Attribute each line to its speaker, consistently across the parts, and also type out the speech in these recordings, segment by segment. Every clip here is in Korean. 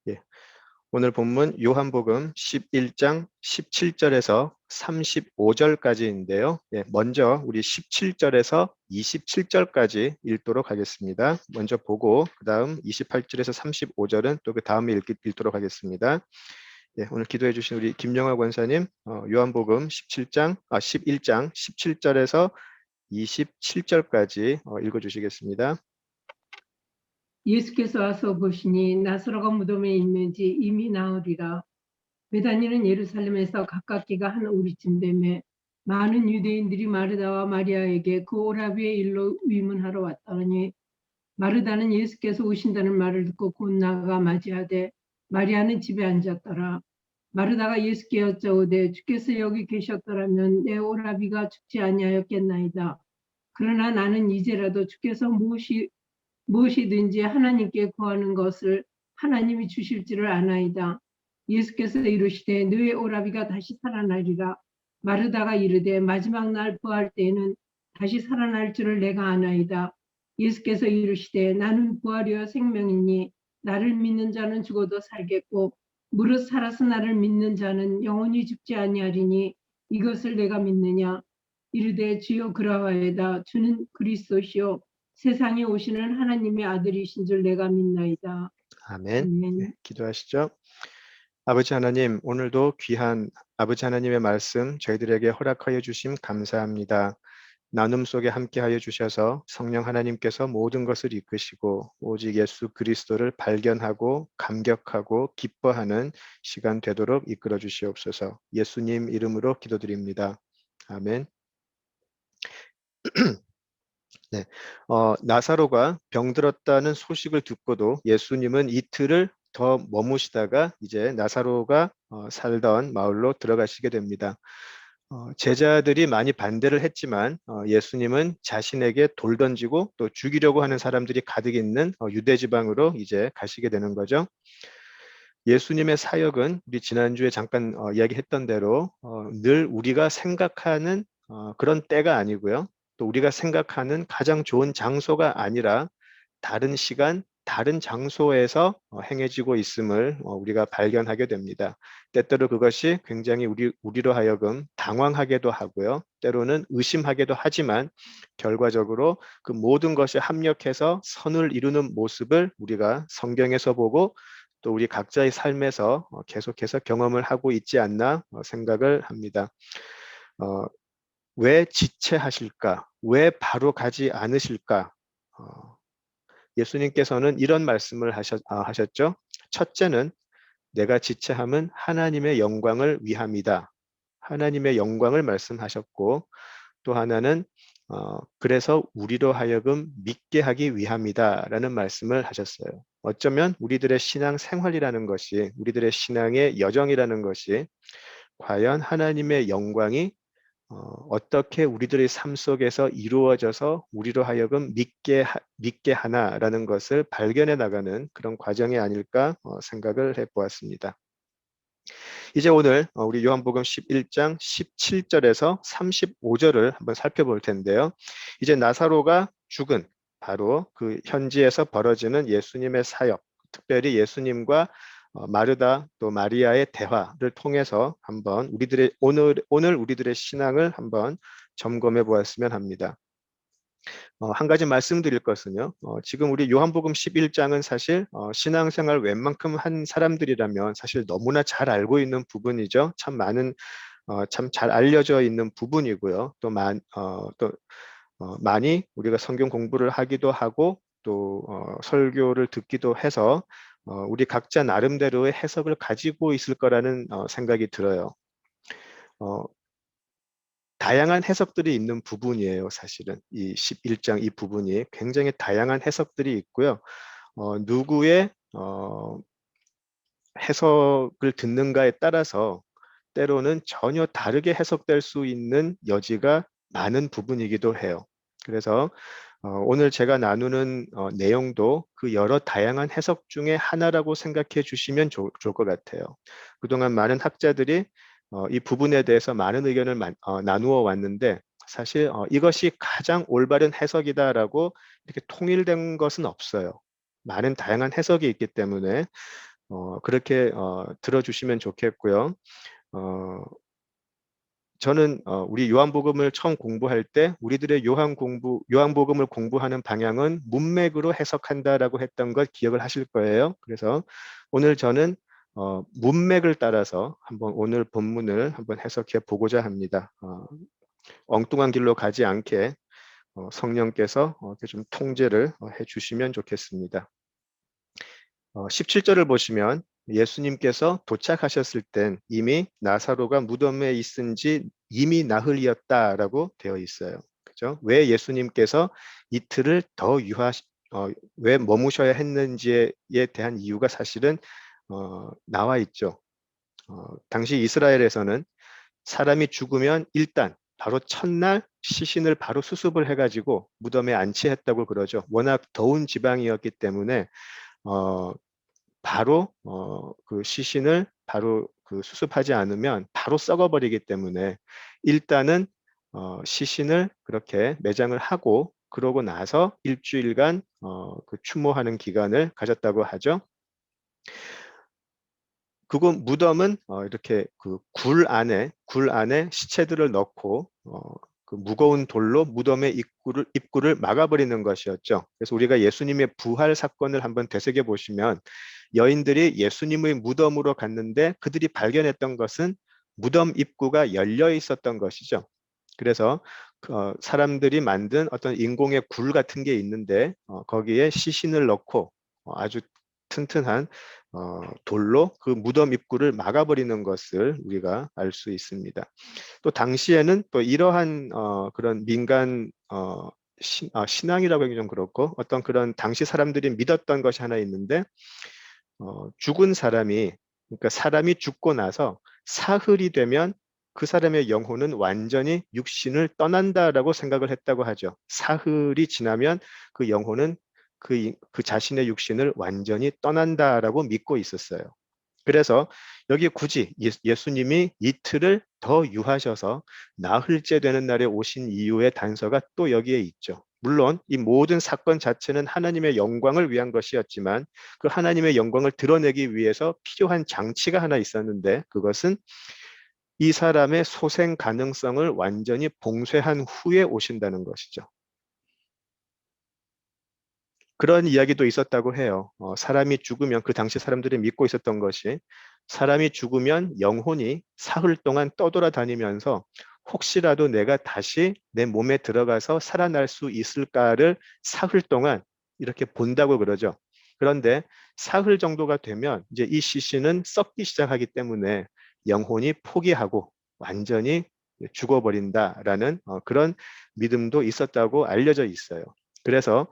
Speaker 1: 예, 오늘 본문 요한복음 11장 17절에서 35절까지인데요. 예, 먼저 우리 17절에서 27절까지 읽도록 하겠습니다. 먼저 보고 그 다음 28절에서 35절은 또 그 다음에 읽도록 하겠습니다. 예, 오늘 기도해 주신 우리 김영화 권사님, 요한복음 11장 17절에서 27절까지 읽어주시겠습니다.
Speaker 2: 예수께서 와서 보시니 나사로가 무덤에 있는지 이미 나으리라. 베다니는 예루살렘에서 가깝기가 한 우리쯤 되매 많은 유대인들이 마르다와 마리아에게 그 오라비의 일로 위문하러 왔더니 마르다는 예수께서 오신다는 말을 듣고 곧 나가 맞이하되 마리아는 집에 앉았더라. 마르다가 예수께 여짜오되 주께서 여기 계셨더라면 내 오라비가 죽지 아니하였겠나이다. 그러나 나는 이제라도 주께서 무엇이든지 하나님께 구하는 것을 하나님이 주실 줄을 아나이다. 예수께서 이르시되 너의 오라비가 다시 살아나리라. 마르다가 이르되 마지막 날 부활 때에는 다시 살아날 줄을 내가 아나이다. 예수께서 이르시되 나는 부활이요 생명이니 나를 믿는 자는 죽어도 살겠고 무릇 살아서 나를 믿는 자는 영원히 죽지 아니하리니 이것을 내가 믿느냐. 이르되 주여 그러하이다. 주는 그리스도시요 세상에 오시는 하나님의 아들이신 줄 내가 믿나이다.
Speaker 1: 아멘.
Speaker 2: 아멘.
Speaker 1: 네, 기도하시죠. 아버지 하나님, 오늘도 귀한 아버지 하나님의 말씀 저희들에게 허락하여 주심 감사합니다. 나눔 속에 함께하여 주셔서 성령 하나님께서 모든 것을 이끄시고 오직 예수 그리스도를 발견하고 감격하고 기뻐하는 시간 되도록 이끌어 주시옵소서. 예수님 이름으로 기도드립니다. 아멘. 네, 나사로가 병들었다는 소식을 듣고도 예수님은 이틀을 더 머무시다가 이제 나사로가 살던 마을로 들어가시게 됩니다. 제자들이 많이 반대를 했지만 예수님은 자신에게 돌 던지고 또 죽이려고 하는 사람들이 가득 있는 유대 지방으로 이제 가시게 되는 거죠. 예수님의 사역은 우리 지난주에 잠깐 이야기했던 대로 늘 우리가 생각하는 그런 때가 아니고요. 또 우리가 생각하는 가장 좋은 장소가 아니라 다른 시간, 다른 장소에서 행해지고 있음을 우리가 발견하게 됩니다. 때때로 그것이 굉장히 우리로 하여금 당황하게도 하고요. 때로는 의심하게도 하지만 결과적으로 그 모든 것이 합력해서 선을 이루는 모습을 우리가 성경에서 보고 또 우리 각자의 삶에서 계속해서 경험을 하고 있지 않나 생각을 합니다. 왜 지체하실까? 왜 바로 가지 않으실까? 예수님께서는 이런 말씀을 하셨죠. 첫째는 내가 지체함은 하나님의 영광을 위함이다. 하나님의 영광을 말씀하셨고 또 하나는 그래서 우리로 하여금 믿게 하기 위함이다 라는 말씀을 하셨어요. 어쩌면 우리들의 신앙 생활이라는 것이 우리들의 신앙의 여정이라는 것이 과연 하나님의 영광이 어떻게 우리들의 삶 속에서 이루어져서 우리로 하여금 믿게 하나라는 것을 발견해 나가는 그런 과정이 아닐까 생각을 해보았습니다. 이제 오늘 우리 요한복음 11장 17절에서 35절을 한번 살펴볼 텐데요. 이제 나사로가 죽은 바로 그 현지에서 벌어지는 예수님의 사역, 특별히 예수님과 마르다 또 마리아의 대화를 통해서 한번 오늘 우리들의 신앙을 한번 점검해 보았으면 합니다. 한 가지 말씀드릴 것은요. 지금 우리 요한복음 11장은 사실 신앙생활 웬만큼 한 사람들이라면 사실 너무나 잘 알고 있는 부분이죠. 참 많은 참 잘 알려져 있는 부분이고요. 또 많이 우리가 성경 공부를 하기도 하고 또 설교를 듣기도 해서 우리 각자 나름대로의 해석을 가지고 있을 거라는 생각이 들어요. 다양한 해석들이 있는 부분이에요. 사실은 이 11장 이 부분이 굉장히 다양한 해석들이 있고요. 누구의 해석을 듣는가에 따라서 때로는 전혀 다르게 해석될 수 있는 여지가 많은 부분이기도 해요. 그래서 오늘 제가 나누는 내용도 그 여러 다양한 해석 중에 하나라고 생각해 주시면 좋을 것 같아요. 그동안 많은 학자들이 이 부분에 대해서 많은 의견을 나누어 왔는데 사실 이것이 가장 올바른 해석이다라고 이렇게 통일된 것은 없어요. 많은 다양한 해석이 있기 때문에 그렇게 들어주시면 좋겠고요. 어, 저는 우리 요한복음을 처음 공부할 때 우리들의 요한복음을 공부하는 방향은 문맥으로 해석한다라고 했던 것 기억을 하실 거예요. 그래서 오늘 저는 문맥을 따라서 한번 오늘 본문을 한번 해석해 보고자 합니다. 엉뚱한 길로 가지 않게 성령께서 이렇게 좀 통제를 해 주시면 좋겠습니다. 17절을 보시면 예수님께서 도착하셨을 땐 이미 나사로가 무덤에 있은 지 이미 나흘이었다라고 되어 있어요. 그죠? 왜 예수님께서 이틀을 더 왜 머무셔야 했는지에 대한 이유가 사실은 나와 있죠. 당시 이스라엘에서는 사람이 죽으면 일단 바로 첫날 시신을 바로 수습을 해가지고 무덤에 안치했다고 그러죠. 워낙 더운 지방이었기 때문에 어, 바로 그 시신을 바로 그 수습하지 않으면 바로 썩어버리기 때문에 일단은 시신을 그렇게 매장을 하고 그러고 나서 일주일간 그 추모하는 기간을 가졌다고 하죠. 그곳 무덤은 이렇게 그 굴 안에 시체들을 넣고 그 무거운 돌로 무덤의 입구를 막아버리는 것이었죠. 그래서 우리가 예수님의 부활 사건을 한번 되새겨 보시면 여인들이 예수님의 무덤으로 갔는데 그들이 발견했던 것은 무덤 입구가 열려 있었던 것이죠. 그래서 사람들이 만든 어떤 인공의 굴 같은 게 있는데 거기에 시신을 넣고 아주 튼튼한 돌로 그 무덤 입구를 막아버리는 것을 우리가 알 수 있습니다. 또 당시에는 또 이러한 그런 민간 신앙이라고 하기 좀 그렇고 어떤 그런 당시 사람들이 믿었던 것이 하나 있는데 죽은 사람이 그러니까 사람이 죽고 나서 사흘이 되면 그 사람의 영혼은 완전히 육신을 떠난다라고 생각을 했다고 하죠. 사흘이 지나면 그 영혼은 그 자신의 육신을 완전히 떠난다라고 믿고 있었어요. 그래서 여기 굳이 예수님이 이틀을 더 유하셔서 나흘째 되는 날에 오신 이유의 단서가 또 여기에 있죠. 물론 이 모든 사건 자체는 하나님의 영광을 위한 것이었지만 그 하나님의 영광을 드러내기 위해서 필요한 장치가 하나 있었는데 그것은 이 사람의 소생 가능성을 완전히 봉쇄한 후에 오신다는 것이죠. 그런 이야기도 있었다고 해요. 사람이 죽으면 그 당시 사람들이 믿고 있었던 것이 사람이 죽으면 영혼이 사흘 동안 떠돌아다니면서 혹시라도 내가 다시 내 몸에 들어가서 살아날 수 있을까를 사흘 동안 이렇게 본다고 그러죠. 그런데 사흘 정도가 되면 이제 이 시신은 썩기 시작하기 때문에 영혼이 포기하고 완전히 죽어버린다라는 그런 믿음도 있었다고 알려져 있어요. 그래서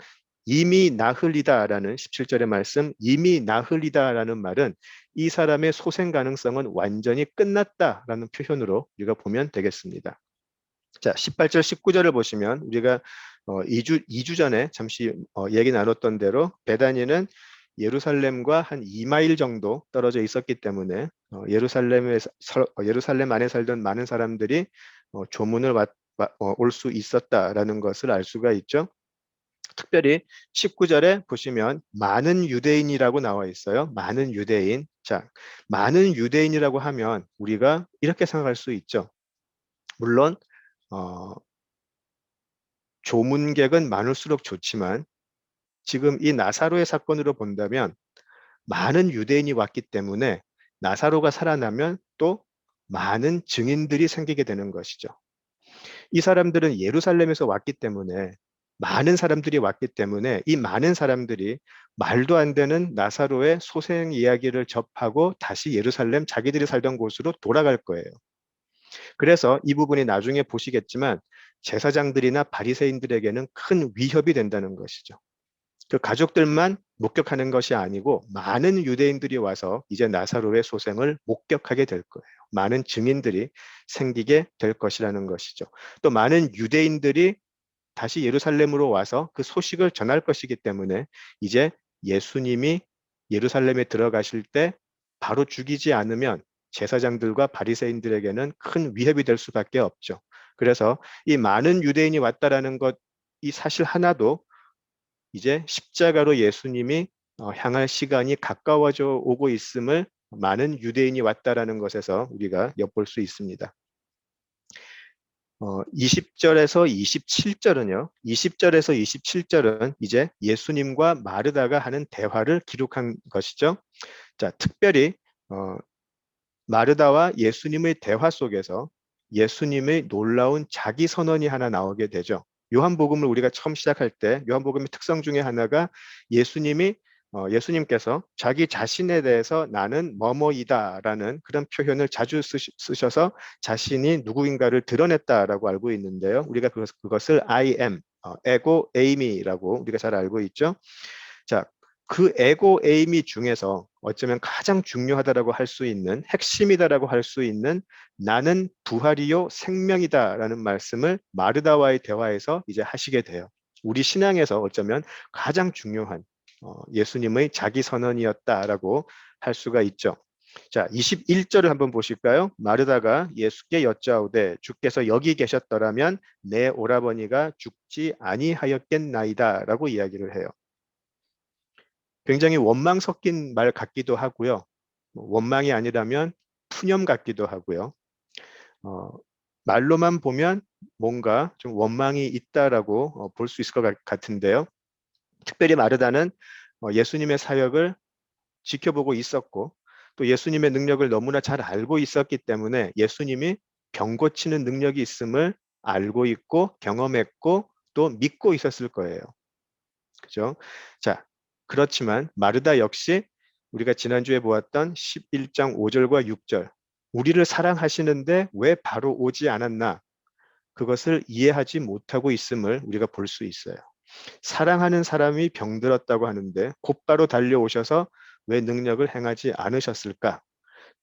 Speaker 1: 이미 나흘이다라는 17절의 말씀, 이미 나흘이다라는 말은 이 사람의 소생 가능성은 완전히 끝났다라는 표현으로 우리가 보면 되겠습니다. 자, 18절, 19절을 보시면 우리가 2주 전에 잠시 얘기 나눴던 대로 베다니는 예루살렘과 한 2마일 정도 떨어져 있었기 때문에 예루살렘 안에 살던 많은 사람들이 조문을 올 수 있었다라는 것을 알 수가 있죠. 특별히 19절에 보시면 많은 유대인이라고 나와 있어요. 많은 유대인. 자, 많은 유대인이라고 하면 우리가 이렇게 생각할 수 있죠. 물론 어, 조문객은 많을수록 좋지만 지금 이 나사로의 사건으로 본다면 많은 유대인이 왔기 때문에 나사로가 살아나면 또 많은 증인들이 생기게 되는 것이죠. 이 사람들은 예루살렘에서 왔기 때문에 많은 사람들이 왔기 때문에 이 많은 사람들이 말도 안 되는 나사로의 소생 이야기를 접하고 다시 예루살렘 자기들이 살던 곳으로 돌아갈 거예요. 그래서 이 부분이 나중에 보시겠지만 제사장들이나 바리새인들에게는 큰 위협이 된다는 것이죠. 그 가족들만 목격하는 것이 아니고 많은 유대인들이 와서 이제 나사로의 소생을 목격하게 될 거예요. 많은 증인들이 생기게 될 것이라는 것이죠. 또 많은 유대인들이 다시 예루살렘으로 와서 그 소식을 전할 것이기 때문에 이제 예수님이 예루살렘에 들어가실 때 바로 죽이지 않으면 제사장들과 바리새인들에게는 큰 위협이 될 수밖에 없죠. 그래서 이 많은 유대인이 왔다라는 것, 이 사실 하나도 이제 십자가로 예수님이 향할 시간이 가까워져 오고 있음을 많은 유대인이 왔다라는 것에서 우리가 엿볼 수 있습니다. 20절에서 27절은요. 20절에서 27절은 이제 예수님과 마르다가 하는 대화를 기록한 것이죠. 자, 특별히 마르다와 예수님의 대화 속에서 예수님의 놀라운 자기 선언이 하나 나오게 되죠. 요한복음을 우리가 처음 시작할 때 요한복음의 특성 중에 하나가 예수님께서 자기 자신에 대해서 나는 뭐뭐이다라는 그런 표현을 자주 쓰셔서 자신이 누구인가를 드러냈다라고 알고 있는데요. 우리가 그것을 I am, 에고 에이미라고 우리가 잘 알고 있죠. 자, 그 에고 에이미 중에서 어쩌면 가장 중요하다라고 할 수 있는 핵심이다라고 할 수 있는 나는 부활이요 생명이다라는 말씀을 마르다와의 대화에서 이제 하시게 돼요. 우리 신앙에서 어쩌면 가장 중요한 예수님의 자기 선언이었다라고 할 수가 있죠. 자, 21절을 한번 보실까요? 마르다가 예수께 여짜오되 주께서 여기 계셨더라면 내 오라버니가 죽지 아니하였겠나이다라고 이야기를 해요. 굉장히 원망 섞인 말 같기도 하고요. 원망이 아니라면 푸념 같기도 하고요. 말로만 보면 뭔가 좀 원망이 있다라고 볼 수 있을 것 같은데요. 특별히 마르다는 예수님의 사역을 지켜보고 있었고 또 예수님의 능력을 너무나 잘 알고 있었기 때문에 예수님이 병 고치는 능력이 있음을 알고 있고 경험했고 또 믿고 있었을 거예요. 그죠? 자, 그렇지만 마르다 역시 우리가 지난주에 보았던 11장 5절과 6절 우리를 사랑하시는데 왜 바로 오지 않았나? 그것을 이해하지 못하고 있음을 우리가 볼 수 있어요. 사랑하는 사람이 병들었다고 하는데 곧바로 달려오셔서 왜 능력을 행하지 않으셨을까?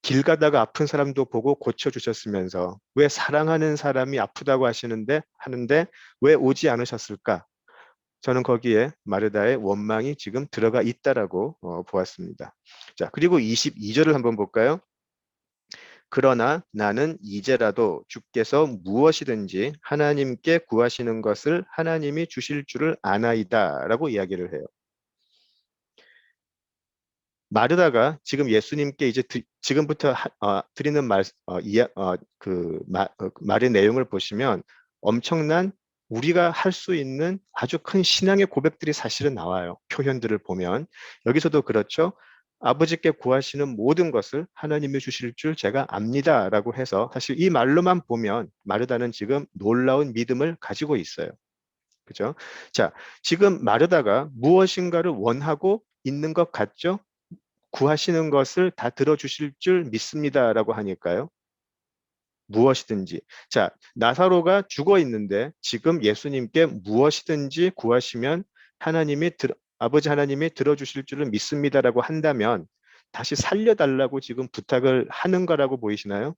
Speaker 1: 길 가다가 아픈 사람도 보고 고쳐주셨으면서 왜 사랑하는 사람이 아프다고 하는데 왜 오지 않으셨을까? 저는 거기에 마르다의 원망이 지금 들어가 있다라고 보았습니다. 자, 그리고 22절을 한번 볼까요? 그러나 나는 이제라도 주께서 무엇이든지 하나님께 구하시는 것을 하나님이 주실 줄을 아나이다라고 이야기를 해요. 마르다가 지금 예수님께 이제 지금부터 드리는 말의 내용을 보시면 엄청난 우리가 할 수 있는 아주 큰 신앙의 고백들이 사실은 나와요. 표현들을 보면 여기서도 그렇죠. 아버지께 구하시는 모든 것을 하나님이 주실 줄 제가 압니다라고 해서 사실 이 말로만 보면 마르다는 지금 놀라운 믿음을 가지고 있어요. 그죠? 자, 지금 마르다가 무엇인가를 원하고 있는 것 같죠? 구하시는 것을 다 들어주실 줄 믿습니다라고 하니까요. 무엇이든지. 자, 나사로가 죽어 있는데 지금 예수님께 무엇이든지 구하시면 아버지 하나님이 들어주실 줄을 믿습니다라고 한다면 다시 살려달라고 지금 부탁을 하는 거라고 보이시나요?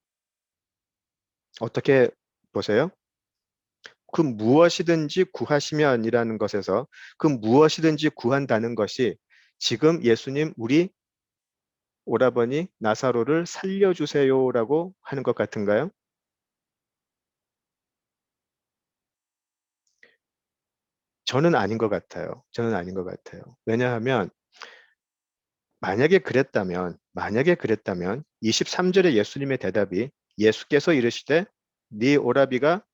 Speaker 1: 어떻게 보세요? 그 무엇이든지 구하시면이라는 것에서 그 무엇이든지 구한다는 것이 지금 예수님 우리 오라버니 나사로를 살려주세요라고 하는 것 같은가요? 저는 아닌 것 같아요. 저는 아닌 것 같아요. 왜냐하면 만약에 그랬다면 23절의 예수님의 대답이 예수께서 이르시되 네 오라비가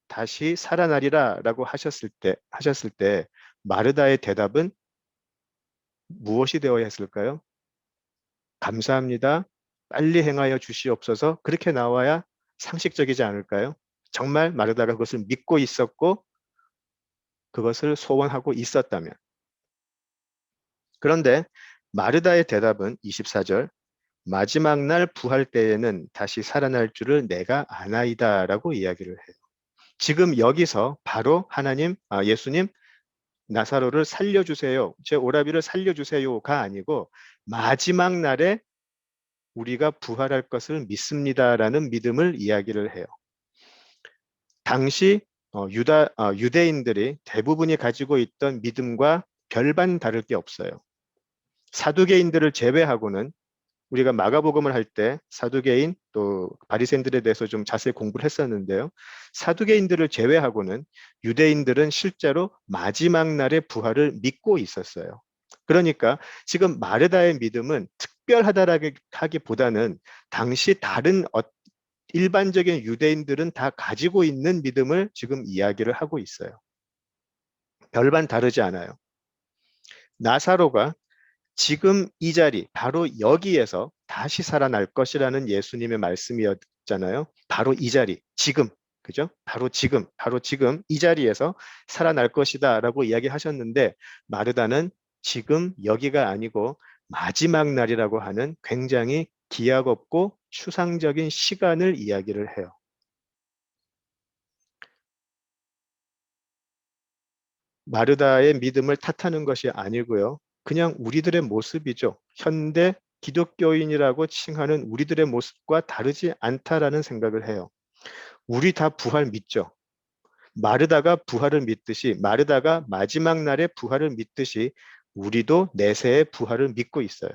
Speaker 1: 다시 살아나리라라고 하셨을 때 마르다의 대답은 무엇이 되어야 했을까요? 감사합니다. 빨리 행하여 주시옵소서. 그렇게 나와야 상식적이지 않을까요? 정말 마르다가 그것을 믿고 있었고 그것을 소원하고 있었다면. 그런데 마르다의 대답은 24절 마지막 날 부활 때에는 다시 살아날 줄을 내가 아나이다라고 이야기를 해요. 지금 여기서 바로 예수님 나사로를 살려주세요. 제 오라비를 살려주세요가 아니고 마지막 날에 우리가 부활할 것을 믿습니다라는 믿음을 이야기를 해요. 당시 유대인들이 대부분이 가지고 있던 믿음과 별반 다를 게 없어요. 사두개인들을 제외하고는 우리가 마가복음을 할 때 사두개인 또 바리새인들에 대해서 좀 자세히 공부를 했었는데요. 사두개인들을 제외하고는 유대인들은 실제로 마지막 날의 부활을 믿고 있었어요. 그러니까 지금 마르다의 믿음은 특별하다라기보다는 당시 다른 일반적인 유대인들은 다 가지고 있는 믿음을 지금 이야기를 하고 있어요. 별반 다르지 않아요. 나사로가 지금 이 자리, 바로 여기에서 다시 살아날 것이라는 예수님의 말씀이었잖아요. 바로 이 자리, 지금, 그죠? 바로 지금 이 자리에서 살아날 것이다 라고 이야기하셨는데, 마르다는 지금 여기가 아니고 마지막 날이라고 하는 굉장히 기약 없고 추상적인 시간을 이야기를 해요. 마르다의 믿음을 탓하는 것이 아니고요. 그냥 우리들의 모습이죠. 현대 기독교인이라고 칭하는 우리들의 모습과 다르지 않다라는 생각을 해요. 우리 다 부활 믿죠. 마르다가 부활을 믿듯이, 마르다가 마지막 날의 부활을 믿듯이 우리도 내세의 부활을 믿고 있어요.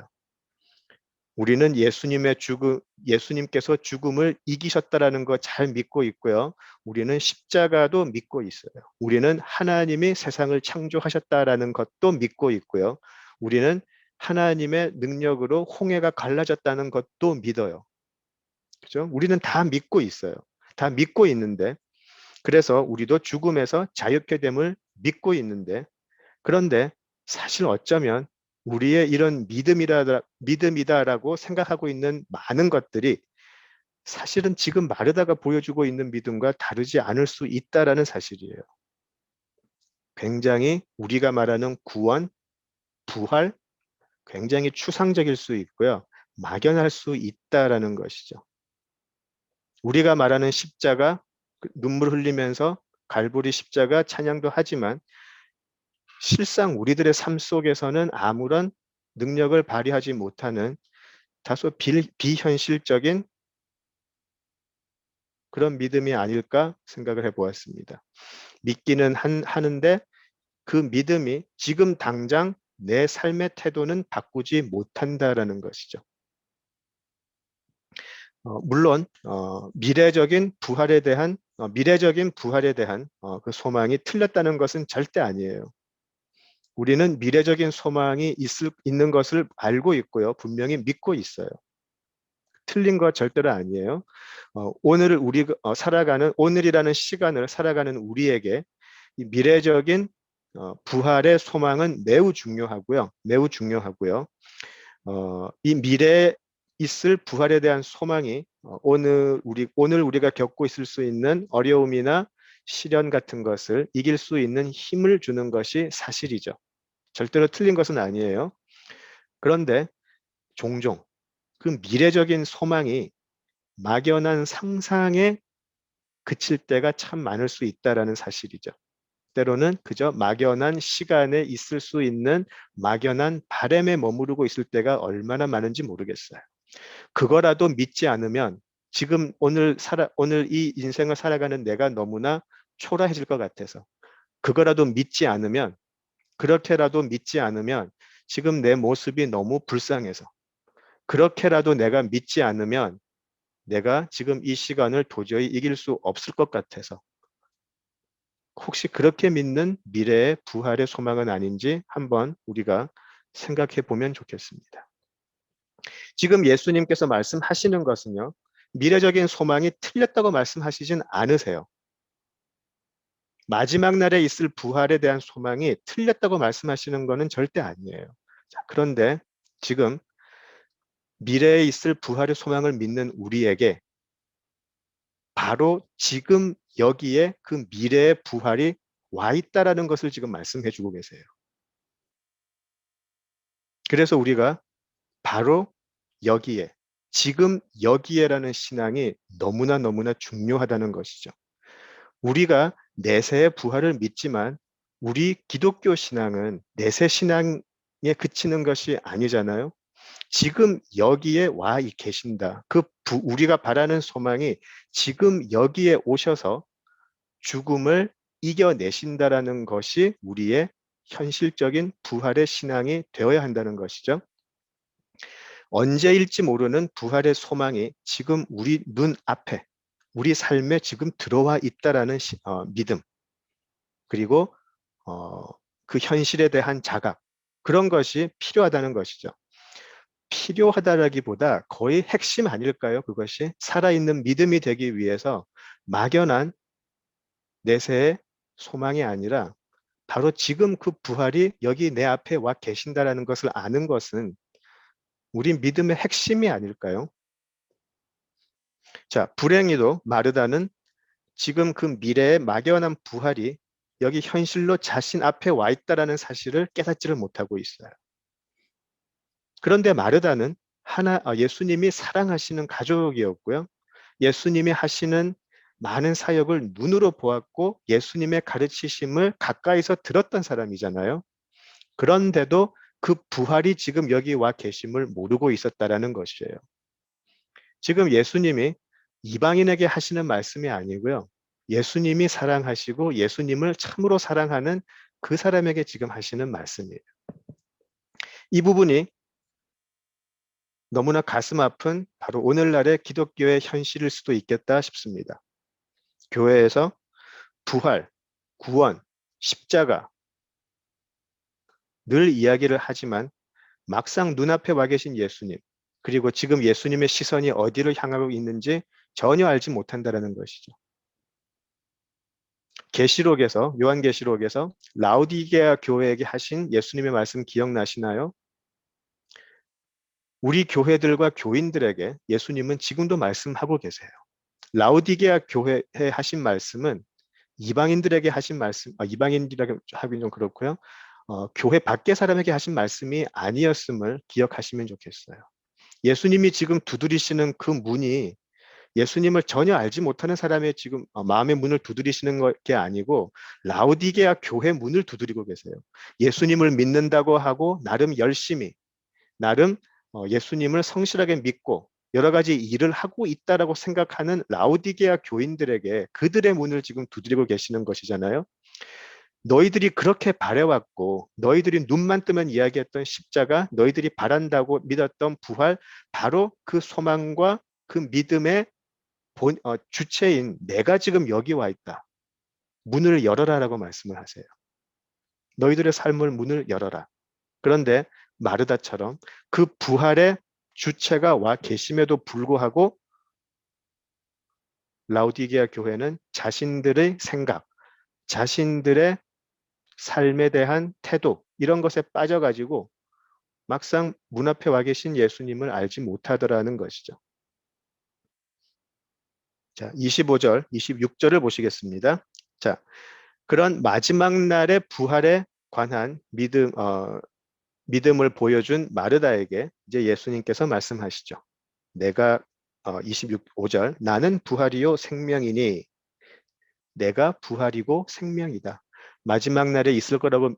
Speaker 1: 우리는 예수님께서 죽음을 이기셨다라는 거 잘 믿고 있고요. 우리는 십자가도 믿고 있어요. 우리는 하나님이 세상을 창조하셨다라는 것도 믿고 있고요. 우리는 하나님의 능력으로 홍해가 갈라졌다는 것도 믿어요. 그죠? 우리는 다 믿고 있어요. 다 믿고 있는데, 그래서 우리도 죽음에서 자유케 됨을 믿고 있는데, 그런데 사실 어쩌면 우리의 이런 믿음이다라고 생각하고 있는 많은 것들이 사실은 지금 마르다가 보여주고 있는 믿음과 다르지 않을 수 있다라는 사실이에요. 굉장히 우리가 말하는 구원, 부활, 굉장히 추상적일 수 있고요. 막연할 수 있다라는 것이죠. 우리가 말하는 십자가, 눈물 흘리면서 갈보리 십자가 찬양도 하지만 실상 우리들의 삶 속에서는 아무런 능력을 발휘하지 못하는 다소 비현실적인 그런 믿음이 아닐까 생각을 해보았습니다. 믿기는 하는데 그 믿음이 지금 당장 내 삶의 태도는 바꾸지 못한다라는 것이죠. 물론 미래적인 부활에 대한 그 소망이 틀렸다는 것은 절대 아니에요. 우리는 미래적인 소망이 있는 것을 알고 있고요. 분명히 믿고 있어요. 틀린 거 절대로 아니에요. 오늘을 살아가는 오늘이라는 시간을 살아가는 우리에게 이 미래적인 부활의 소망은 매우 중요하고요. 매우 중요하고요. 이 미래에 있을 부활에 대한 소망이 오늘 우리가 겪고 있을 수 있는 어려움이나 시련 같은 것을 이길 수 있는 힘을 주는 것이 사실이죠. 절대로 틀린 것은 아니에요. 그런데 종종 그 미래적인 소망이 막연한 상상에 그칠 때가 참 많을 수 있다라는 사실이죠. 때로는 그저 막연한 시간에 있을 수 있는 막연한 바람에 머무르고 있을 때가 얼마나 많은지 모르겠어요. 그거라도 믿지 않으면 지금 오늘 이 인생을 살아가는 내가 너무나 초라해질 것 같아서 그거라도 믿지 않으면 그렇게라도 믿지 않으면 지금 내 모습이 너무 불쌍해서 그렇게라도 내가 믿지 않으면 내가 지금 이 시간을 도저히 이길 수 없을 것 같아서 혹시 그렇게 믿는 미래의 부활의 소망은 아닌지 한번 우리가 생각해 보면 좋겠습니다. 지금 예수님께서 말씀하시는 것은요. 미래적인 소망이 틀렸다고 말씀하시진 않으세요. 마지막 날에 있을 부활에 대한 소망이 틀렸다고 말씀하시는 것은 절대 아니에요. 자, 그런데 지금 미래에 있을 부활의 소망을 믿는 우리에게 바로 지금 여기에 그 미래의 부활이 와 있다라는 것을 지금 말씀해 주고 계세요. 그래서 우리가 바로 여기에, 지금 여기에라는 신앙이 너무나 중요하다는 것이죠. 우리가 내세의 부활을 믿지만 우리 기독교 신앙은 내세 신앙에 그치는 것이 아니잖아요. 지금 여기에 와 계신다. 우리가 바라는 소망이 지금 여기에 오셔서 죽음을 이겨내신다라는 것이 우리의 현실적인 부활의 신앙이 되어야 한다는 것이죠. 언제일지 모르는 부활의 소망이 지금 우리 눈앞에 우리 삶에 지금 들어와 있다라는 믿음 그리고 그 현실에 대한 자각 그런 것이 필요하다는 것이죠. 필요하다라기보다 거의 핵심 아닐까요? 그것이 살아있는 믿음이 되기 위해서 막연한 내세의 소망이 아니라 바로 지금 그 부활이 여기 내 앞에 와 계신다라는 것을 아는 것은 우리 믿음의 핵심이 아닐까요? 자, 불행히도 마르다는 지금 그 미래의 막연한 부활이 여기 현실로 자신 앞에 와 있다라는 사실을 깨닫지를 못하고 있어요. 그런데 마르다는 예수님이 사랑하시는 가족이었고요. 예수님이 하시는 많은 사역을 눈으로 보았고 예수님의 가르치심을 가까이서 들었던 사람이잖아요. 그런데도 그 부활이 지금 여기 와 계심을 모르고 있었다라는 것이에요. 지금 예수님이 이방인에게 하시는 말씀이 아니고요. 예수님이 사랑하시고 예수님을 참으로 사랑하는 그 사람에게 지금 하시는 말씀이에요. 이 부분이 너무나 가슴 아픈 바로 오늘날의 기독교의 현실일 수도 있겠다 싶습니다. 교회에서 부활, 구원, 십자가 늘 이야기를 하지만 막상 눈앞에 와 계신 예수님, 그리고 지금 예수님의 시선이 어디를 향하고 있는지 전혀 알지 못한다는 것이죠. 계시록에서 요한계시록에서 라우디게아 교회에게 하신 예수님의 말씀 기억나시나요? 우리 교회들과 교인들에게 예수님은 지금도 말씀하고 계세요. 라우디게아 교회에 하신 말씀은 이방인들에게 하신 말씀, 이방인들에게 하긴 좀 그렇고요. 교회 밖의 사람에게 하신 말씀이 아니었음을 기억하시면 좋겠어요. 예수님이 지금 두드리시는 그 문이 예수님을 전혀 알지 못하는 사람의 지금 마음의 문을 두드리시는 게 아니고 라우디게아 교회 문을 두드리고 계세요. 예수님을 믿는다고 하고 나름 열심히 나름 예수님을 성실하게 믿고 여러 가지 일을 하고 있다라고 생각하는 라우디게아 교인들에게 그들의 문을 지금 두드리고 계시는 것이잖아요. 너희들이 그렇게 바래왔고 너희들이 눈만 뜨면 이야기했던 십자가, 너희들이 바란다고 믿었던 부활, 바로 그 소망과 그 믿음의 주체인 내가 지금 여기 와 있다. 문을 열어라라고 말씀을 하세요. 너희들의 삶을 문을 열어라. 그런데 마르다처럼 그 부활의 주체가 와 계심에도 불구하고 라우디게아 교회는 자신들의 생각, 자신들의 삶에 대한 태도 이런 것에 빠져가지고 막상 문 앞에 와 계신 예수님을 알지 못하더라는 것이죠. 자, 25절, 26절을 보시겠습니다. 자, 그런 마지막 날의 부활에 관한 믿음을 보여준 마르다에게 이제 예수님께서 말씀하시죠. 내가 25절 나는 부활이요 생명이니 내가 부활이고 생명이다. 마지막 날에 있을 거라고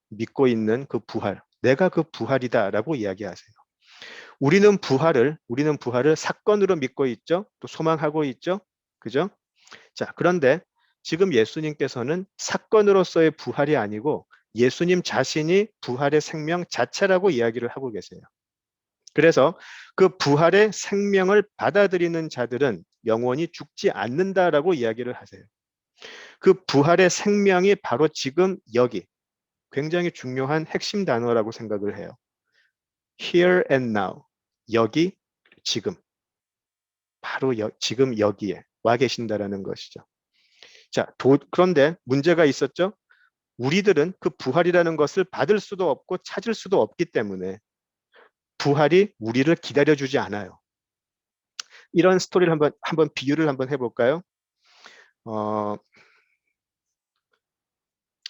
Speaker 1: 믿고 있는 그 부활, 내가 그 부활이다라고 이야기하세요. 우리는 부활을 사건으로 믿고 있죠. 또 소망하고 있죠. 그죠? 자, 그런데 지금 예수님께서는 사건으로서의 부활이 아니고 예수님 자신이 부활의 생명 자체라고 이야기를 하고 계세요. 그래서 그 부활의 생명을 받아들이는 자들은 영원히 죽지 않는다라고 이야기를 하세요. 그 부활의 생명이 바로 지금 여기 굉장히 중요한 핵심 단어라고 생각을 해요. Here and now. 여기, 지금. 바로 지금 여기에 와 계신다라는 것이죠. 자, 그런데 문제가 있었죠. 우리들은 그 부활이라는 것을 받을 수도 없고 찾을 수도 없기 때문에 부활이 우리를 기다려주지 않아요. 이런 스토리를 한번 비유를 한번 해볼까요?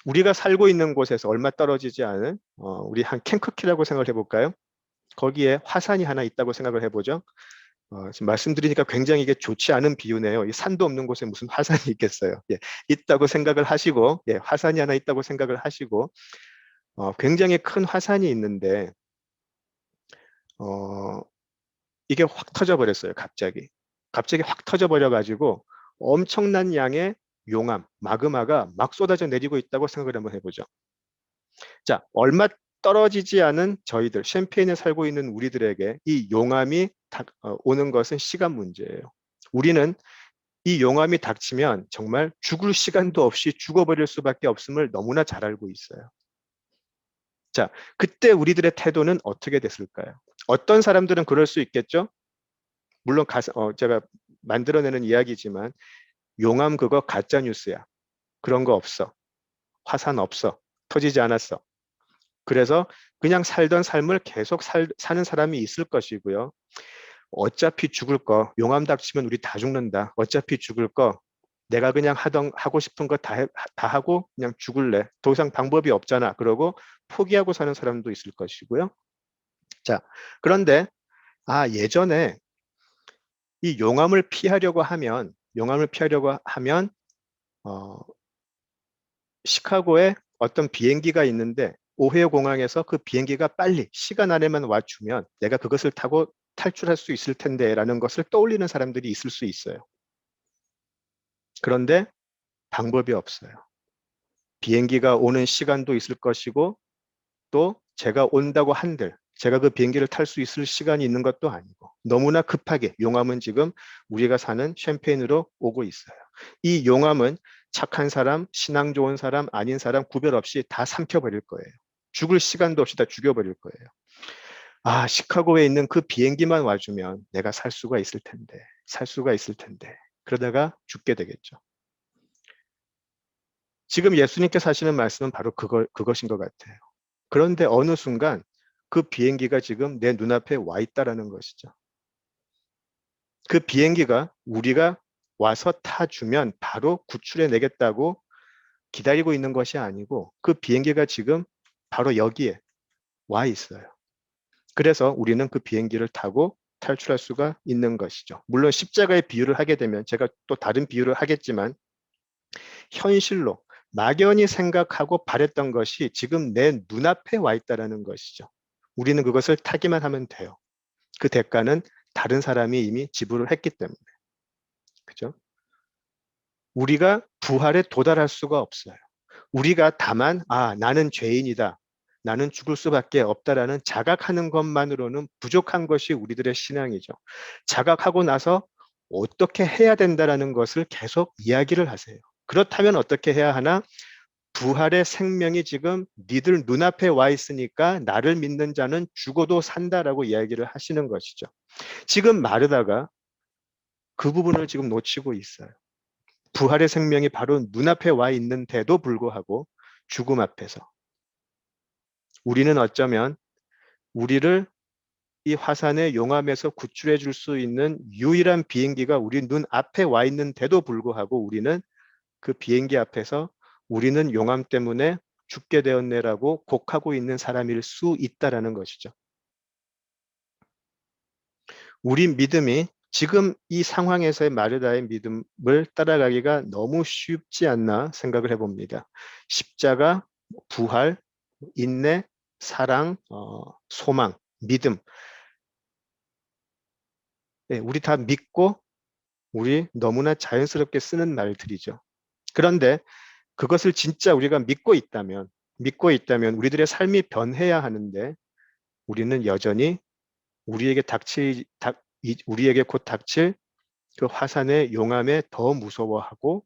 Speaker 1: 우리가 살고 있는 곳에서 얼마 떨어지지 않은 우리 한 켄커키라고 생각을 해볼까요? 거기에 화산이 하나 있다고 생각을 해보죠. 지금 말씀드리니까 굉장히 이게 좋지 않은 비유네요. 이 산도 없는 곳에 무슨 화산이 있겠어요. 예, 있다고 생각을 하시고, 예, 화산이 하나 있다고 생각을 하시고, 굉장히 큰 화산이 있는데, 어, 이게 확 터져버렸어요. 갑자기 확 터져버려가지고 엄청난 양의 용암, 마그마가 막 쏟아져 내리고 있다고 생각을 한번 해보죠. 자, 얼마 떨어지지 않은 저희들, 샴페인에 살고 있는 우리들에게 이 용암이 오는 것은 시간 문제예요. 우리는 이 용암이 닥치면 정말 죽을 시간도 없이 죽어버릴 수밖에 없음을 너무나 잘 알고 있어요. 자, 그때 우리들의 태도는 어떻게 됐을까요? 어떤 사람들은 그럴 수 있겠죠? 물론 제가 만들어내는 이야기지만 용암 그거 가짜 뉴스야. 그런 거 없어. 화산 없어. 터지지 않았어. 그래서 그냥 살던 삶을 계속 사는 사람이 있을 것이고요. 어차피 죽을 거, 용암 닥치면 우리 다 죽는다. 어차피 죽을 거, 내가 그냥 하고 싶은 거 다 하고 그냥 죽을래. 더 이상 방법이 없잖아. 그러고 포기하고 사는 사람도 있을 것이고요. 자, 그런데 예전에 이 용암을 피하려고 하면 어, 시카고에 어떤 비행기가 있는데 오헤어 공항에서 그 비행기가 빨리 시간 안에만 와주면 내가 그것을 타고 탈출할 수 있을 텐데 라는 것을 떠올리는 사람들이 있을 수 있어요. 그런데 방법이 없어요. 비행기가 오는 시간도 있을 것이고 또 제가 온다고 한들 제가 그 비행기를 탈 수 있을 시간이 있는 것도 아니고 너무나 급하게 용암은 지금 우리가 사는 샴페인으로 오고 있어요. 이 용암은 착한 사람, 신앙 좋은 사람, 아닌 사람 구별 없이 다 삼켜버릴 거예요. 죽을 시간도 없이 다 죽여버릴 거예요. 시카고에 있는 그 비행기만 와주면 내가 살 수가 있을 텐데, 살 수가 있을 텐데. 그러다가 죽게 되겠죠. 지금 예수님께서 하시는 말씀은 바로 그것인 것 같아요. 그런데 어느 순간 그 비행기가 지금 내 눈앞에 와 있다라는 것이죠. 그 비행기가 우리가 와서 타주면 바로 구출해 내겠다고 기다리고 있는 것이 아니고 그 비행기가 지금 바로 여기에 와 있어요. 그래서 우리는 그 비행기를 타고 탈출할 수가 있는 것이죠. 물론 십자가의 비유를 하게 되면 제가 또 다른 비유를 하겠지만 현실로 막연히 생각하고 바랬던 것이 지금 내 눈앞에 와 있다는 것이죠. 우리는 그것을 타기만 하면 돼요. 그 대가는 다른 사람이 이미 지불을 했기 때문에. 그죠? 우리가 부활에 도달할 수가 없어요. 우리가 다만 나는 죄인이다. 나는 죽을 수밖에 없다라는 자각하는 것만으로는 부족한 것이 우리들의 신앙이죠. 자각하고 나서 어떻게 해야 된다라는 것을 계속 이야기를 하세요. 그렇다면 어떻게 해야 하나? 부활의 생명이 지금 니들 눈앞에 와 있으니까 나를 믿는 자는 죽어도 산다라고 이야기를 하시는 것이죠. 지금 마르다가 그 부분을 지금 놓치고 있어요. 부활의 생명이 바로 눈앞에 와 있는데도 불구하고 죽음 앞에서 우리는 어쩌면 우리를 이 화산의 용암에서 구출해 줄 수 있는 유일한 비행기가 우리 눈앞에 와 있는데도 불구하고 우리는 그 비행기 앞에서 우리는 용암 때문에 죽게 되었네라고 곡하고 있는 사람일 수 있다라는 것이죠. 우리 믿음이 지금 이 상황에서의 마르다의 믿음을 따라가기가 너무 쉽지 않나 생각을 해봅니다. 십자가, 부활, 인내, 사랑, 소망, 믿음. 네, 우리 다 믿고 우리 너무나 자연스럽게 쓰는 말들이죠. 그런데 그것을 진짜 우리가 믿고 있다면 우리들의 삶이 변해야 하는데 우리는 여전히 우리에게 곧 닥칠 그 화산의 용암에 더 무서워하고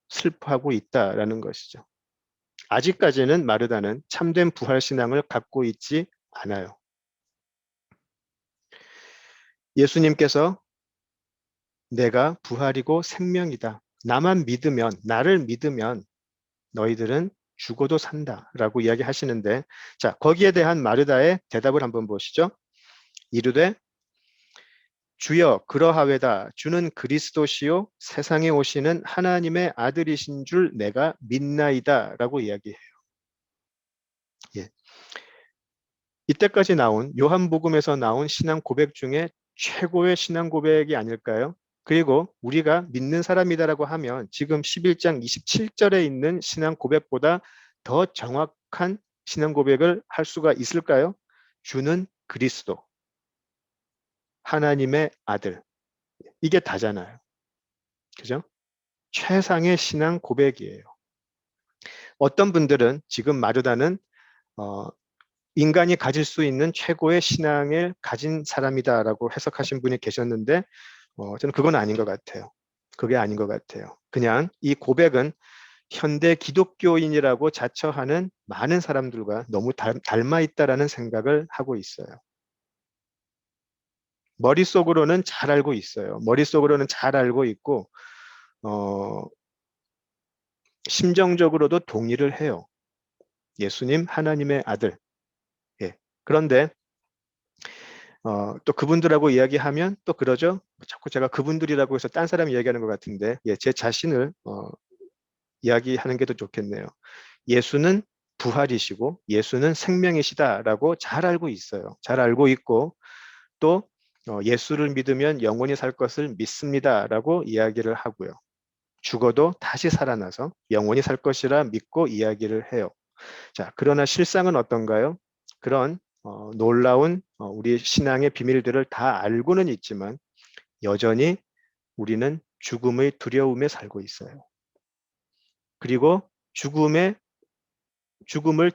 Speaker 1: 슬퍼하고 있다라는 것이죠. 아직까지는 마르다는 참된 부활 신앙을 갖고 있지 않아요. 예수님께서 내가 부활이고 생명이다. 나를 믿으면 너희들은 죽어도 산다라고 이야기하시는데 자, 거기에 대한 마르다의 대답을 한번 보시죠. 이르되 주여 그러하외다. 주는 그리스도시요 세상에 오시는 하나님의 아들이신 줄 내가 믿나이다라고 이야기해요. 예. 이때까지 나온 요한복음에서 나온 신앙 고백 중에 최고의 신앙 고백이 아닐까요? 그리고 우리가 믿는 사람이다라고 하면 지금 11장 27절에 있는 신앙 고백보다 더 정확한 신앙 고백을 할 수가 있을까요? 주는 그리스도, 하나님의 아들. 이게 다잖아요. 그죠? 최상의 신앙 고백이에요. 어떤 분들은 지금 마르다는 인간이 가질 수 있는 최고의 신앙을 가진 사람이다라고 해석하신 분이 계셨는데 저는 그건 아닌 것 같아요. 그게 아닌 것 같아요. 그냥 이 고백은 현대 기독교인이라고 자처하는 많은 사람들과 너무 닮아 있다라는 생각을 하고 있어요. 머릿속으로는 잘 알고 있어요. 머릿속으로는 잘 알고 있고 심정적으로도 동의를 해요. 예수님 하나님의 아들. 예. 그런데 또 그분들하고 이야기하면 또 그러죠. 자꾸 제가 그분들이라고 해서 딴 사람 이야기하는 것 같은데, 예, 제 자신을 이야기하는 게 더 좋겠네요. 예수는 부활이시고 예수는 생명이시다라고 잘 알고 있어요. 잘 알고 있고 또 예수를 믿으면 영원히 살 것을 믿습니다라고 이야기를 하고요. 죽어도 다시 살아나서 영원히 살 것이라 믿고 이야기를 해요. 자, 그러나 실상은 어떤가요? 그런 놀라운 우리 신앙의 비밀들을 다 알고는 있지만 여전히 우리는 죽음의 두려움에 살고 있어요. 그리고 죽음을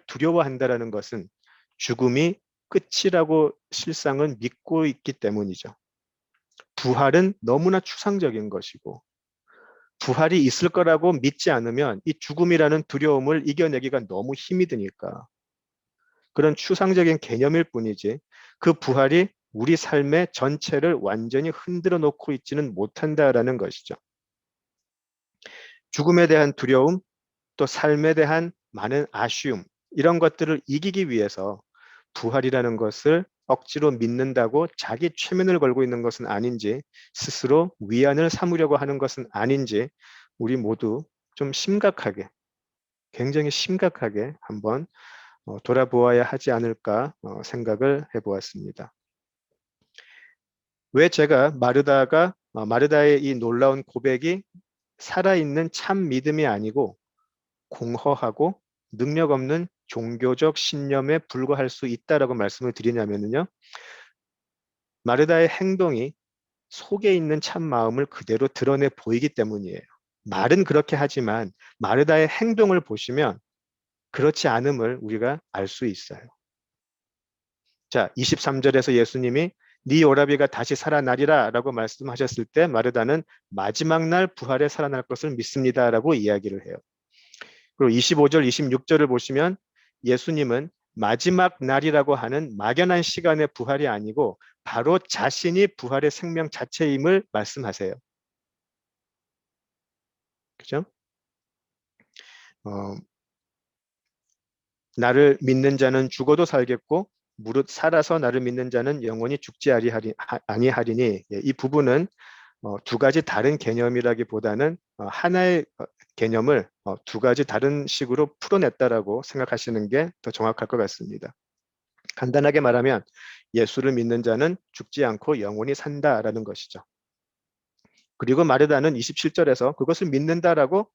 Speaker 1: 두려워한다라는 것은 죽음이 끝이라고 실상은 믿고 있기 때문이죠. 부활은 너무나 추상적인 것이고 부활이 있을 거라고 믿지 않으면 이 죽음이라는 두려움을 이겨내기가 너무 힘이 드니까 그런 추상적인 개념일 뿐이지 그 부활이 우리 삶의 전체를 완전히 흔들어 놓고 있지는 못한다라는 것이죠. 죽음에 대한 두려움, 또 삶에 대한 많은 아쉬움, 이런 것들을 이기기 위해서 부활이라는 것을 억지로 믿는다고 자기 최면을 걸고 있는 것은 아닌지, 스스로 위안을 삼으려고 하는 것은 아닌지 우리 모두 좀 심각하게, 굉장히 심각하게 한번 돌아보아야 하지 않을까 생각을 해보았습니다. 왜 제가 마르다의 이 놀라운 고백이 살아있는 참 믿음이 아니고 공허하고 능력 없는 종교적 신념에 불과할 수 있다라고 말씀을 드리냐면요. 마르다의 행동이 속에 있는 참 마음을 그대로 드러내 보이기 때문이에요. 말은 그렇게 하지만 마르다의 행동을 보시면 그렇지 않음을 우리가 알 수 있어요. 자, 23절에서 예수님이 네 오라비가 다시 살아나리라 라고 말씀하셨을 때 마르다는 마지막 날 부활에 살아날 것을 믿습니다 라고 이야기를 해요. 그리고 25절, 26절을 보시면 예수님은 마지막 날이라고 하는 막연한 시간의 부활이 아니고 바로 자신이 부활의 생명 자체임을 말씀하세요. 그죠? 나를 믿는 자는 죽어도 살겠고 무릇 살아서 나를 믿는 자는 영원히 죽지 아니하리니 이 부분은 두 가지 다른 개념이라기보다는 하나의 개념을 두 가지 다른 식으로 풀어냈다라고 생각하시는 게 더 정확할 것 같습니다. 간단하게 말하면 예수를 믿는 자는 죽지 않고 영원히 산다라는 것이죠. 그리고 마르다는 27절에서 그것을 믿는다라고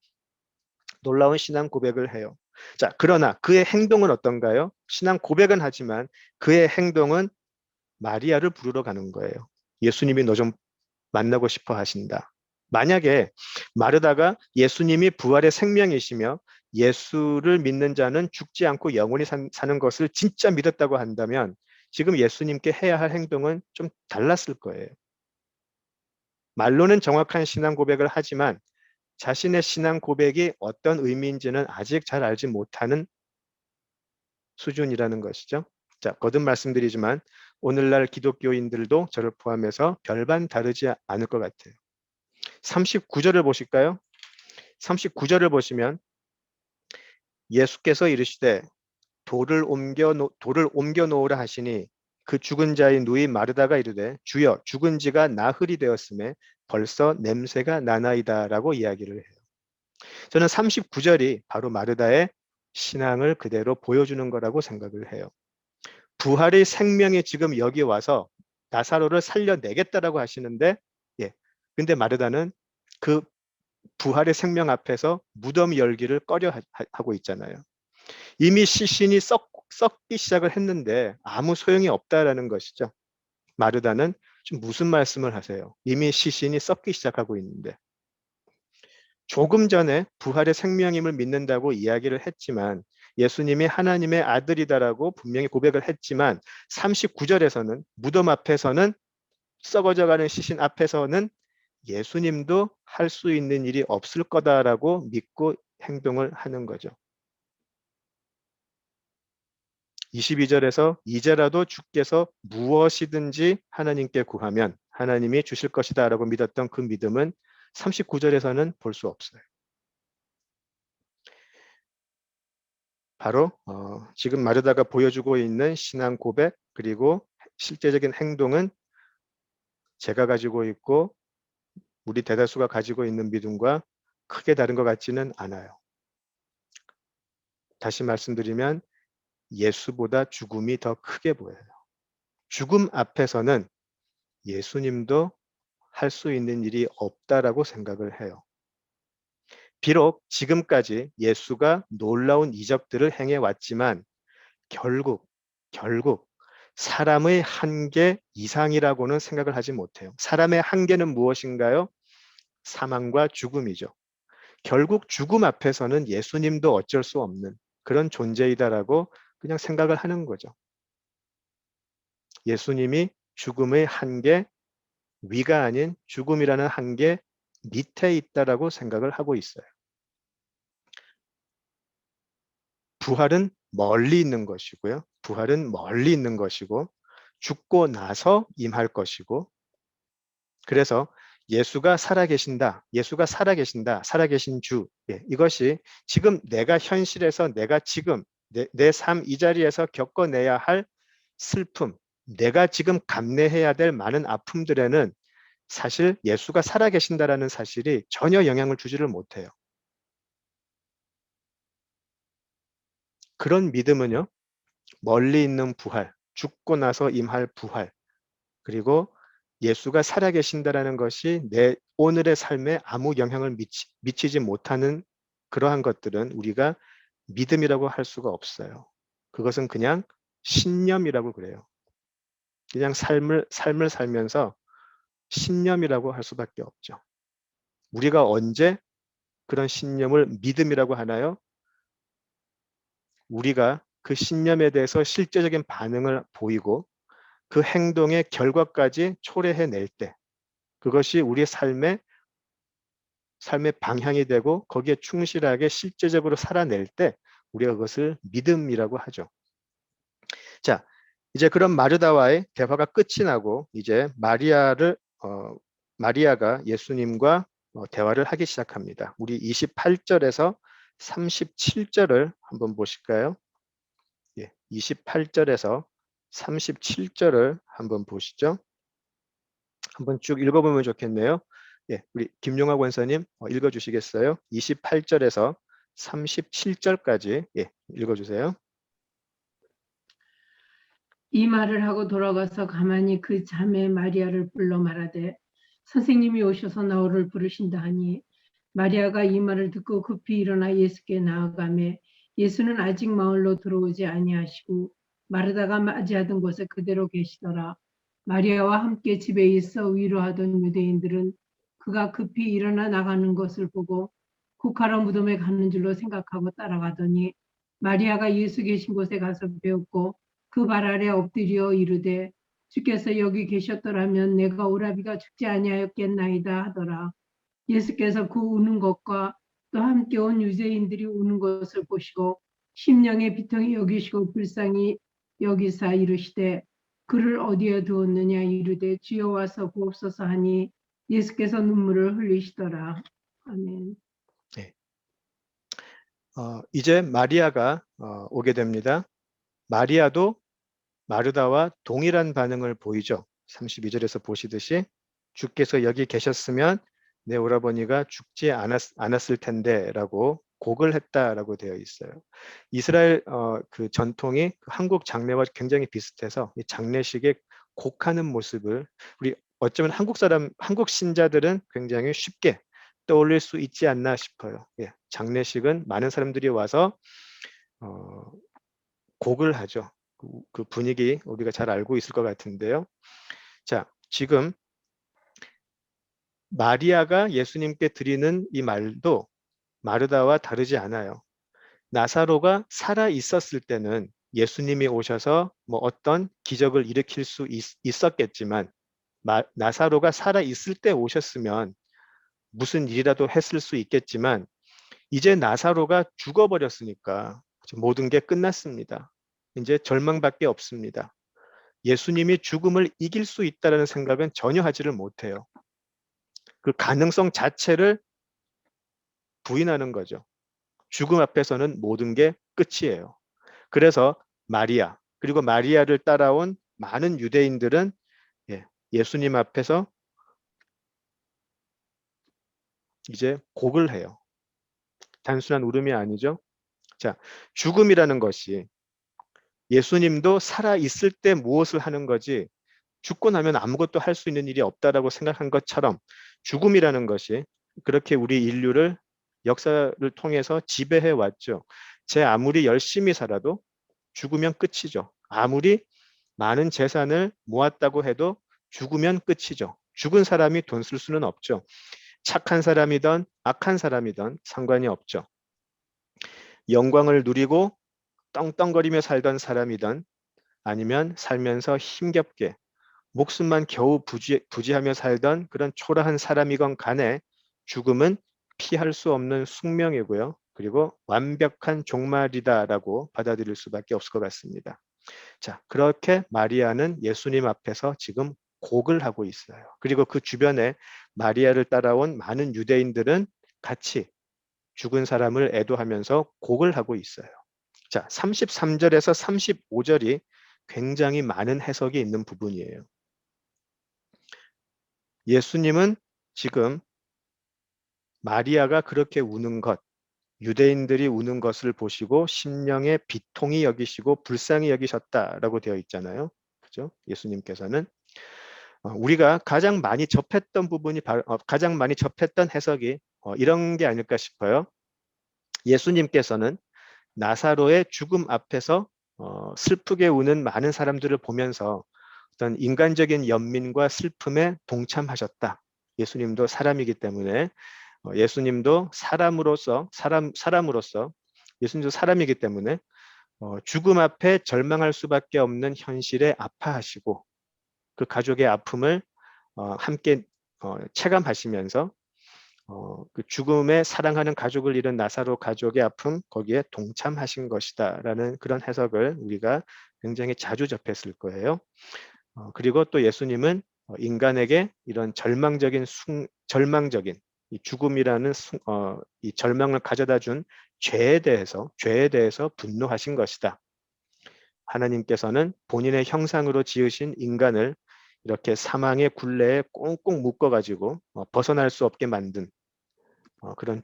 Speaker 1: 놀라운 신앙 고백을 해요. 자, 그러나 그의 행동은 어떤가요? 신앙 고백은 하지만 그의 행동은 마리아를 부르러 가는 거예요. 예수님이 너 좀 만나고 싶어 하신다. 만약에 마르다가 예수님이 부활의 생명이시며 예수를 믿는 자는 죽지 않고 영원히 사는 것을 진짜 믿었다고 한다면 지금 예수님께 해야 할 행동은 좀 달랐을 거예요. 말로는 정확한 신앙 고백을 하지만 자신의 신앙 고백이 어떤 의미인지는 아직 잘 알지 못하는 수준이라는 것이죠. 자, 거듭 말씀드리지만 오늘날 기독교인들도 저를 포함해서 별반 다르지 않을 것 같아요. 39절을 보실까요? 39절을 보시면 예수께서 이르시되 돌을 옮겨 놓으라 하시니 그 죽은 자의 누이 마르다가 이르되 주여 죽은 지가 나흘이 되었음에 벌써 냄새가 나나이다라고 이야기를 해요. 저는 39절이 바로 마르다의 신앙을 그대로 보여주는 거라고 생각을 해요. 부활의 생명이 지금 여기 와서 나사로를 살려내겠다라고 하시는데, 예. 근데 마르다는 그 부활의 생명 앞에서 무덤 열기를 꺼려 하고 있잖아요. 이미 시신이 썩기 시작을 했는데 아무 소용이 없다라는 것이죠. 마르다는 지금 무슨 말씀을 하세요? 이미 시신이 썩기 시작하고 있는데. 조금 전에 부활의 생명임을 믿는다고 이야기를 했지만 예수님이 하나님의 아들이다라고 분명히 고백을 했지만 39절에서는 무덤 앞에서는 썩어져가는 시신 앞에서는 예수님도 할 수 있는 일이 없을 거다라고 믿고 행동을 하는 거죠. 22절에서 이제라도 주께서 무엇이든지 하나님께 구하면 하나님이 주실 것이다 라고 믿었던 그 믿음은 39절에서는 볼 수 없어요. 바로 지금 마르다가 보여주고 있는 신앙 고백 그리고 실제적인 행동은 제가 가지고 있고 우리 대다수가 가지고 있는 믿음과 크게 다른 것 같지는 않아요. 다시 말씀드리면 예수보다 죽음이 더 크게 보여요. 죽음 앞에서는 예수님도 할 수 있는 일이 없다라고 생각을 해요. 비록 지금까지 예수가 놀라운 이적들을 행해 왔지만 결국 사람의 한계 이상이라고는 생각을 하지 못해요. 사람의 한계는 무엇인가요? 사망과 죽음이죠. 결국 죽음 앞에서는 예수님도 어쩔 수 없는 그런 존재이다라고 그냥 생각을 하는 거죠. 예수님이 죽음의 한계 위가 아닌 죽음이라는 한계 밑에 있다라고 생각을 하고 있어요. 부활은 멀리 있는 것이고요. 부활은 멀리 있는 것이고 죽고 나서 임할 것이고 그래서 예수가 살아계신다. 예수가 살아계신다. 살아계신 주. 예, 이것이 지금 내가 현실에서 내가 지금 내 삶 이 자리에서 겪어내야 할 슬픔, 내가 지금 감내해야 될 많은 아픔들에는 사실 예수가 살아계신다라는 사실이 전혀 영향을 주지를 못해요. 그런 믿음은요. 멀리 있는 부활, 죽고 나서 임할 부활, 그리고 예수가 살아계신다라는 것이 내 오늘의 삶에 아무 영향을 미치지 못하는 그러한 것들은 우리가 믿음이라고 할 수가 없어요. 그것은 그냥 신념이라고 그래요. 그냥 삶을 살면서 신념이라고 할 수밖에 없죠. 우리가 언제 그런 신념을 믿음이라고 하나요? 우리가 그 신념에 대해서 실제적인 반응을 보이고 그 행동의 결과까지 초래해낼 때 그것이 우리의 삶의 방향이 되고 거기에 충실하게 실제적으로 살아낼 때 우리가 그것을 믿음이라고 하죠. 자, 이제 그런 마르다와의 대화가 끝이 나고 이제 마리아가 예수님과 대화를 하기 시작합니다. 우리 28절에서 37절을 한번 보실까요? 예, 28절에서 37절을 한번 보시죠. 한번 쭉 읽어보면 좋겠네요. 예, 우리 김용학 원사님 읽어주시겠어요? 28절에서 37절까지 읽어주세요.
Speaker 2: 이 말을 하고 돌아가서 가만히 그 자매 마리아를 불러 말하되 선생님이 오셔서 나를 부르신다 하니 마리아가 이 말을 듣고 급히 일어나 예수께 나아가매 예수는 아직 마을로 들어오지 아니하시고 마르다가 맞이하던 곳에 그대로 계시더라. 마리아와 함께 집에 있어 위로하던 유대인들은 그가 급히 일어나 나가는 것을 보고 국하러 무덤에 가는 줄로 생각하고 따라가더니 마리아가 예수 계신 곳에 가서 배웠고 그 발 아래 엎드려 이르되 주께서 여기 계셨더라면 내가 오라비가 죽지 아니하였겠나이다 하더라. 예수께서 그 우는 것과 또 함께 온 유대인들이 우는 것을 보시고 심령의 비통이 여기시고 불쌍히 여기사 이르시되 그를 어디에 두었느냐 이르되 주여 와서 보옵소서 하니 예수께서 눈물을 흘리시더라. 아멘.
Speaker 1: 네. 이제 마리아가 오게 됩니다. 마리아도 마르다와 동일한 반응을 보이죠. 32절에서 보시듯이 주께서 여기 계셨으면 내 오라버니가 죽지 않았을 텐데 라고 곡을 했다라고 되어 있어요. 이스라엘 그 전통이 한국 장례와 굉장히 비슷해서 이 장례식에 곡하는 모습을 우리 어쩌면 한국 신자들은 굉장히 쉽게 떠올릴 수 있지 않나 싶어요. 예, 장례식은 많은 사람들이 와서 곡을 하죠. 그 분위기 우리가 잘 알고 있을 것 같은데요. 자, 지금 마리아가 예수님께 드리는 이 말도 마르다와 다르지 않아요. 나사로가 살아 있었을 때는 예수님이 오셔서 뭐 어떤 기적을 일으킬 수 있었겠지만 나사로가 살아 있을 때 오셨으면 무슨 일이라도 했을 수 있겠지만 이제 나사로가 죽어버렸으니까 모든 게 끝났습니다. 이제 절망밖에 없습니다. 예수님이 죽음을 이길 수 있다는 생각은 전혀 하지를 못해요. 그 가능성 자체를 부인하는 거죠. 죽음 앞에서는 모든 게 끝이에요. 그래서 마리아, 그리고 마리아를 따라온 많은 유대인들은 예수님 앞에서 이제 곡을 해요. 단순한 울음이 아니죠. 자, 죽음이라는 것이 예수님도 살아 있을 때 무엇을 하는 거지 죽고 나면 아무것도 할 수 있는 일이 없다라고 생각한 것처럼 죽음이라는 것이 그렇게 우리 인류를 역사를 통해서 지배해 왔죠. 제 아무리 열심히 살아도 죽으면 끝이죠. 아무리 많은 재산을 모았다고 해도 죽으면 끝이죠. 죽은 사람이 돈 쓸 수는 없죠. 착한 사람이든 악한 사람이든 상관이 없죠. 영광을 누리고 떵떵거리며 살던 사람이든 아니면 살면서 힘겹게 목숨만 겨우 부지하며 살던 그런 초라한 사람이건 간에 죽음은 피할 수 없는 숙명이고요. 그리고 완벽한 종말이다라고 받아들일 수밖에 없을 것 같습니다. 자, 그렇게 마리아는 예수님 앞에서 지금 곡을 하고 있어요. 그리고 그 주변에 마리아를 따라온 많은 유대인들은 같이 죽은 사람을 애도하면서 곡을 하고 있어요. 자, 33절에서 35절이 굉장히 많은 해석이 있는 부분이에요. 예수님은 지금 마리아가 그렇게 우는 것, 유대인들이 우는 것을 보시고 심령에 비통히 여기시고 불쌍히 여기셨다라고 되어 있잖아요. 그죠? 예수님께서는 우리가 가장 많이 접했던 부분이 가장 많이 접했던 해석이 이런 게 아닐까 싶어요. 예수님께서는 나사로의 죽음 앞에서 슬프게 우는 많은 사람들을 보면서 어떤 인간적인 연민과 슬픔에 동참하셨다. 예수님도 사람이기 때문에 예수님도 사람으로서 예수님도 사람이기 때문에 죽음 앞에 절망할 수밖에 없는 현실에 아파하시고 그 가족의 아픔을 함께 체감하시면서 그 죽음에 사랑하는 가족을 잃은 나사로 가족의 아픔 거기에 동참하신 것이다라는 그런 해석을 우리가 굉장히 자주 접했을 거예요. 그리고 또 예수님은 인간에게 이런 절망적인 이 죽음이라는 이 절망을 가져다 준 죄에 대해서 분노하신 것이다. 하나님께서는 본인의 형상으로 지으신 인간을 이렇게 사망의 굴레에 꽁꽁 묶어가지고 벗어날 수 없게 만든 그런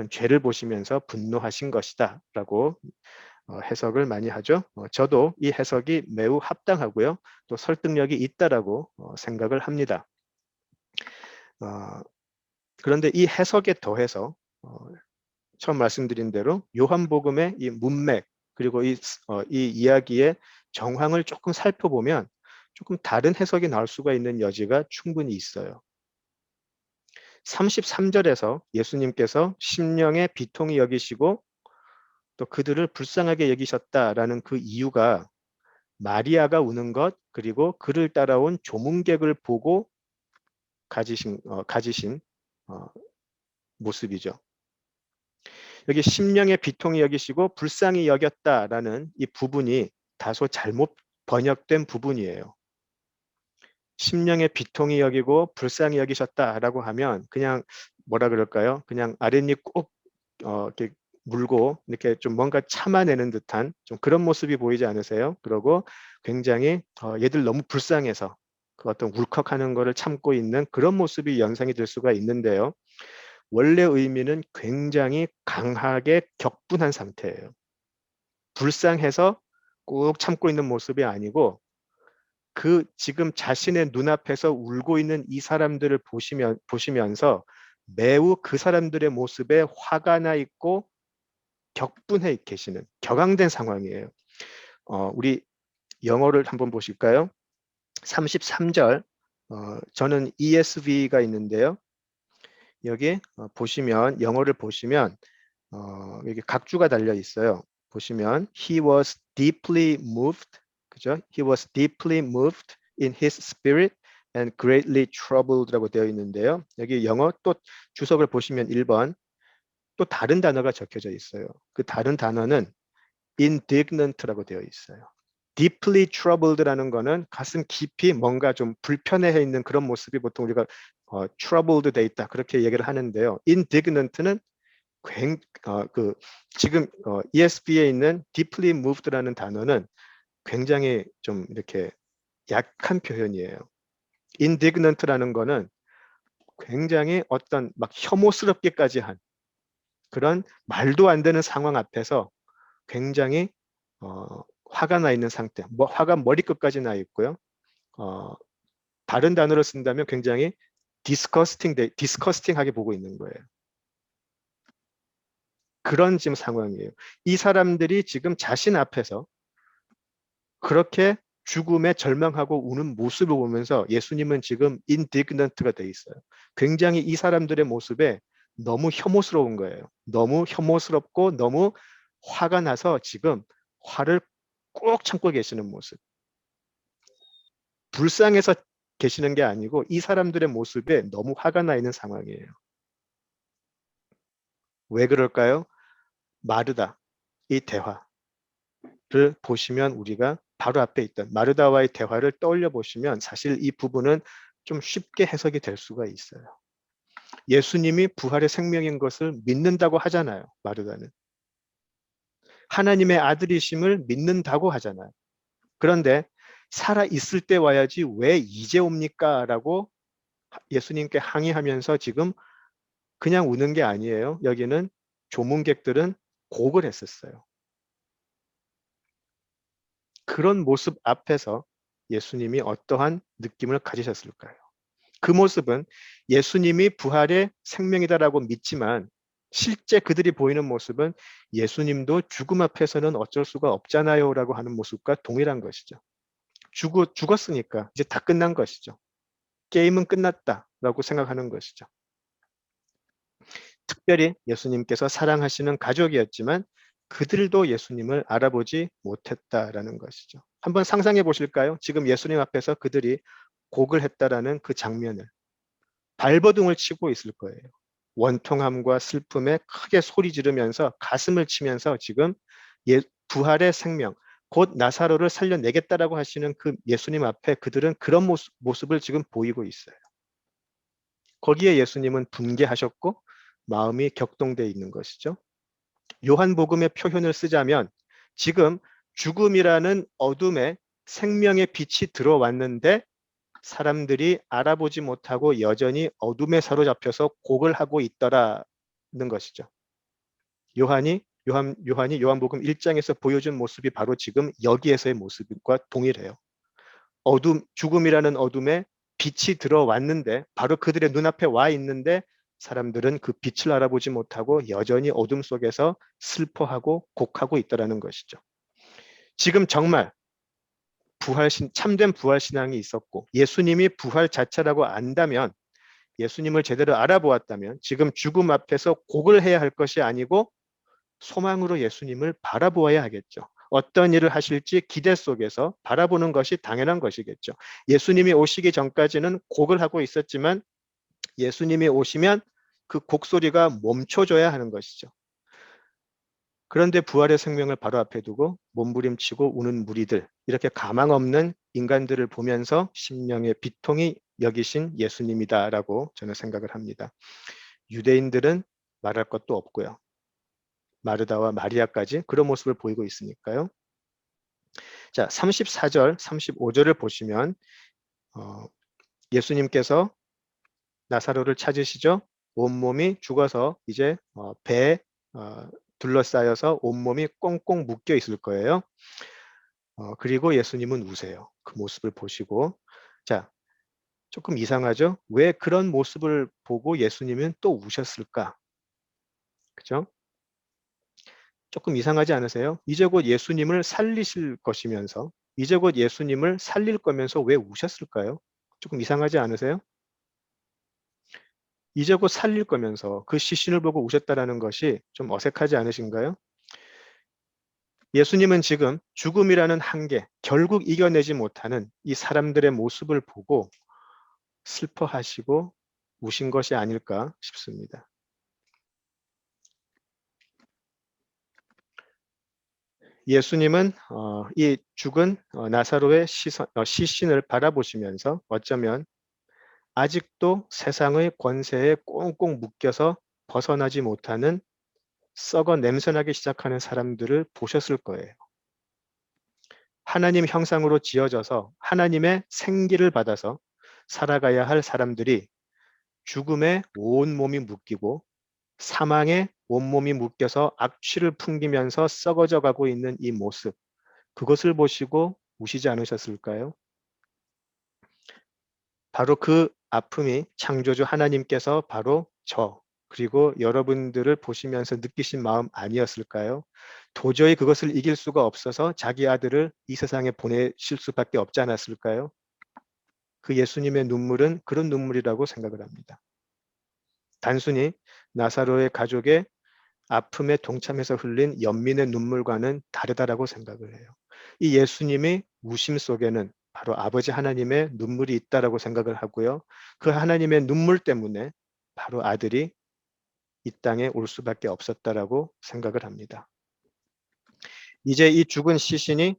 Speaker 1: 죄를 보시면서 분노하신 것이다 라고 해석을 많이 하죠. 저도 이 해석이 매우 합당하고요. 또 설득력이 있다라고 생각을 합니다. 그런데 이 해석에 더해서 처음 말씀드린 대로 요한복음의 이 문맥 그리고 이 이야기의 정황을 조금 살펴보면 조금 다른 해석이 나올 수가 있는 여지가 충분히 있어요. 33절에서 예수님께서 심령에 비통히 여기시고 또 그들을 불쌍하게 여기셨다라는 그 이유가 마리아가 우는 것 그리고 그를 따라온 조문객을 보고 가지신 모습이죠. 여기 심령의 비통히 여기시고 불쌍히 여겼다라는 이 부분이 다소 잘못 번역된 부분이에요. 심령의 비통히 여기고 불쌍히 여기셨다라고 하면 그냥 뭐라 그럴까요? 그냥 아랫입 꼭 이렇게 물고 이렇게 좀 뭔가 참아내는 듯한 좀 그런 모습이 보이지 않으세요? 그러고 굉장히 얘들 너무 불쌍해서 그 어떤 울컥하는 거를 참고 있는 그런 모습이 연상이 될 수가 있는데요. 원래 의미는 굉장히 강하게 격분한 상태예요. 불쌍해서 꾹 참고 있는 모습이 아니고 그 지금 자신의 눈앞에서 울고 있는 이 사람들을 보시면서 매우 그 사람들의 모습에 화가 나 있고 격분해 계시는 격앙된 상황이에요. 우리 영어를 한번 보실까요? 33절 저는 ESV가 있는데요. 여기 보시면 영어를 보시면 여기 각주가 달려 있어요. 보시면 he was deeply moved, 그죠? He was deeply moved in his spirit and greatly troubled라고 되어 있는데요. 여기 영어 또 주석을 보시면 1번 또 다른 단어가 적혀져 있어요. 그 다른 단어는 indignant라고 되어 있어요. deeply troubled라는 거는 가슴 깊이 뭔가 좀 불편해 있는 그런 모습이 보통 우리가 troubled 돼 있다 그렇게 얘기를 하는데요. indignant는 지금 ESV에 있는 deeply moved라는 단어는 굉장히 좀 이렇게 약한 표현이에요. indignant라는 거는 굉장히 어떤 막 혐오스럽게까지 한 그런 말도 안 되는 상황 앞에서 굉장히 화가 나 있는 상태, 화가 머리끝까지 나 있고요. 다른 단어로 쓴다면 굉장히 디스커스팅하게 보고 있는 거예요. 그런 지금 상황이에요. 이 사람들이 지금 자신 앞에서 그렇게 죽음에 절망하고 우는 모습을 보면서 예수님은 지금 indignant가 돼 있어요. 굉장히 이 사람들의 모습에 너무 혐오스러운 거예요. 너무 혐오스럽고 너무 화가 나서 지금 화를 꾹 참고 계시는 모습. 불쌍해서 계시는 게 아니고 이 사람들의 모습에 너무 화가 나 있는 상황이에요. 왜 그럴까요? 마르다, 이 대화를 보시면 우리가 바로 앞에 있던 마르다와의 대화를 떠올려 보시면 사실 이 부분은 좀 쉽게 해석이 될 수가 있어요. 예수님이 부활의 생명인 것을 믿는다고 하잖아요. 마르다는. 하나님의 아들이심을 믿는다고 하잖아요. 그런데 살아 있을 때 와야지 왜 이제 옵니까? 라고 예수님께 항의하면서 지금 그냥 우는 게 아니에요. 여기는 조문객들은 곡을 했었어요. 그런 모습 앞에서 예수님이 어떠한 느낌을 가지셨을까요? 그 모습은 예수님이 부활의 생명이다라고 믿지만 실제 그들이 보이는 모습은 예수님도 죽음 앞에서는 어쩔 수가 없잖아요 라고 하는 모습과 동일한 것이죠. 죽었으니까 이제 다 끝난 것이죠. 게임은 끝났다라고 생각하는 것이죠. 특별히 예수님께서 사랑하시는 가족이었지만 그들도 예수님을 알아보지 못했다라는 것이죠. 한번 상상해 보실까요? 지금 예수님 앞에서 그들이 곡을 했다라는 그 장면을 발버둥을 치고 있을 거예요. 원통함과 슬픔에 크게 소리 지르면서 가슴을 치면서 지금 부활의 생명, 곧 나사로를 살려내겠다라고 하시는 그 예수님 앞에 그들은 그런 모습을 지금 보이고 있어요. 거기에 예수님은 분개하셨고 마음이 격동돼 있는 것이죠. 요한복음의 표현을 쓰자면 지금 죽음이라는 어둠에 생명의 빛이 들어왔는데 사람들이 알아보지 못하고 여전히 어둠에 사로잡혀서 곡을 하고 있더라는 것이죠. 요한이 요한복음 1장에서 보여준 모습이 바로 지금 여기에서의 모습과 동일해요. 죽음이라는 어둠에 빛이 들어왔는데 바로 그들의 눈앞에 와 있는데 사람들은 그 빛을 알아보지 못하고 여전히 어둠 속에서 슬퍼하고 곡하고 있다는 것이죠. 지금 정말 참된 부활 신앙이 있었고 예수님이 부활 자체라고 안다면 예수님을 제대로 알아보았다면 지금 죽음 앞에서 곡을 해야 할 것이 아니고 소망으로 예수님을 바라보아야 하겠죠. 어떤 일을 하실지 기대 속에서 바라보는 것이 당연한 것이겠죠. 예수님이 오시기 전까지는 곡을 하고 있었지만 예수님이 오시면 그 곡소리가 멈춰져야 하는 것이죠. 그런데 부활의 생명을 바로 앞에 두고 몸부림치고 우는 무리들, 이렇게 가망 없는 인간들을 보면서 심령의 비통이 여기신 예수님이다라고 저는 생각을 합니다. 유대인들은 말할 것도 없고요. 마르다와 마리아까지 그런 모습을 보이고 있으니까요. 자, 34절, 35절을 보시면 예수님께서 나사로를 찾으시죠. 온몸이 죽어서 이제 배에 둘러싸여서 온몸이 꽁꽁 묶여 있을 거예요. 그리고 예수님은 우세요. 그 모습을 보시고. 자, 조금 이상하죠? 왜 그런 모습을 보고 예수님은 또 우셨을까? 그죠? 조금 이상하지 않으세요? 이제 곧 예수님을 살리실 것이면서 이제 곧 예수님을 살릴 거면서 왜 우셨을까요? 조금 이상하지 않으세요? 이제 곧 살릴 거면서 그 시신을 보고 우셨다라는 것이 좀 어색하지 않으신가요? 예수님은 지금 죽음이라는 한계, 결국 이겨내지 못하는 이 사람들의 모습을 보고 슬퍼하시고 우신 것이 아닐까 싶습니다. 예수님은 이 죽은 나사로의 시신을 바라보시면서 어쩌면 아직도 세상의 권세에 꽁꽁 묶여서 벗어나지 못하는 썩어 냄새나기 시작하는 사람들을 보셨을 거예요. 하나님 형상으로 지어져서 하나님의 생기를 받아서 살아가야 할 사람들이 죽음에 온몸이 묶이고 사망에 온몸이 묶여서 악취를 풍기면서 썩어져 가고 있는 이 모습, 그것을 보시고 우시지 않으셨을까요? 바로 그 아픔이 창조주 하나님께서 바로 그리고 여러분들을 보시면서 느끼신 마음 아니었을까요? 도저히 그것을 이길 수가 없어서 자기 아들을 이 세상에 보내실 수밖에 없지 않았을까요? 그 예수님의 눈물은 그런 눈물이라고 생각을 합니다. 단순히 나사로의 가족의 아픔에 동참해서 흘린 연민의 눈물과는 다르다라고 생각을 해요. 이 예수님의 우심 속에는 바로 아버지 하나님의 눈물이 있다라고 생각을 하고요. 그 하나님의 눈물 때문에 바로 아들이 이 땅에 올 수밖에 없었다라고 생각을 합니다. 이제 이 죽은 시신이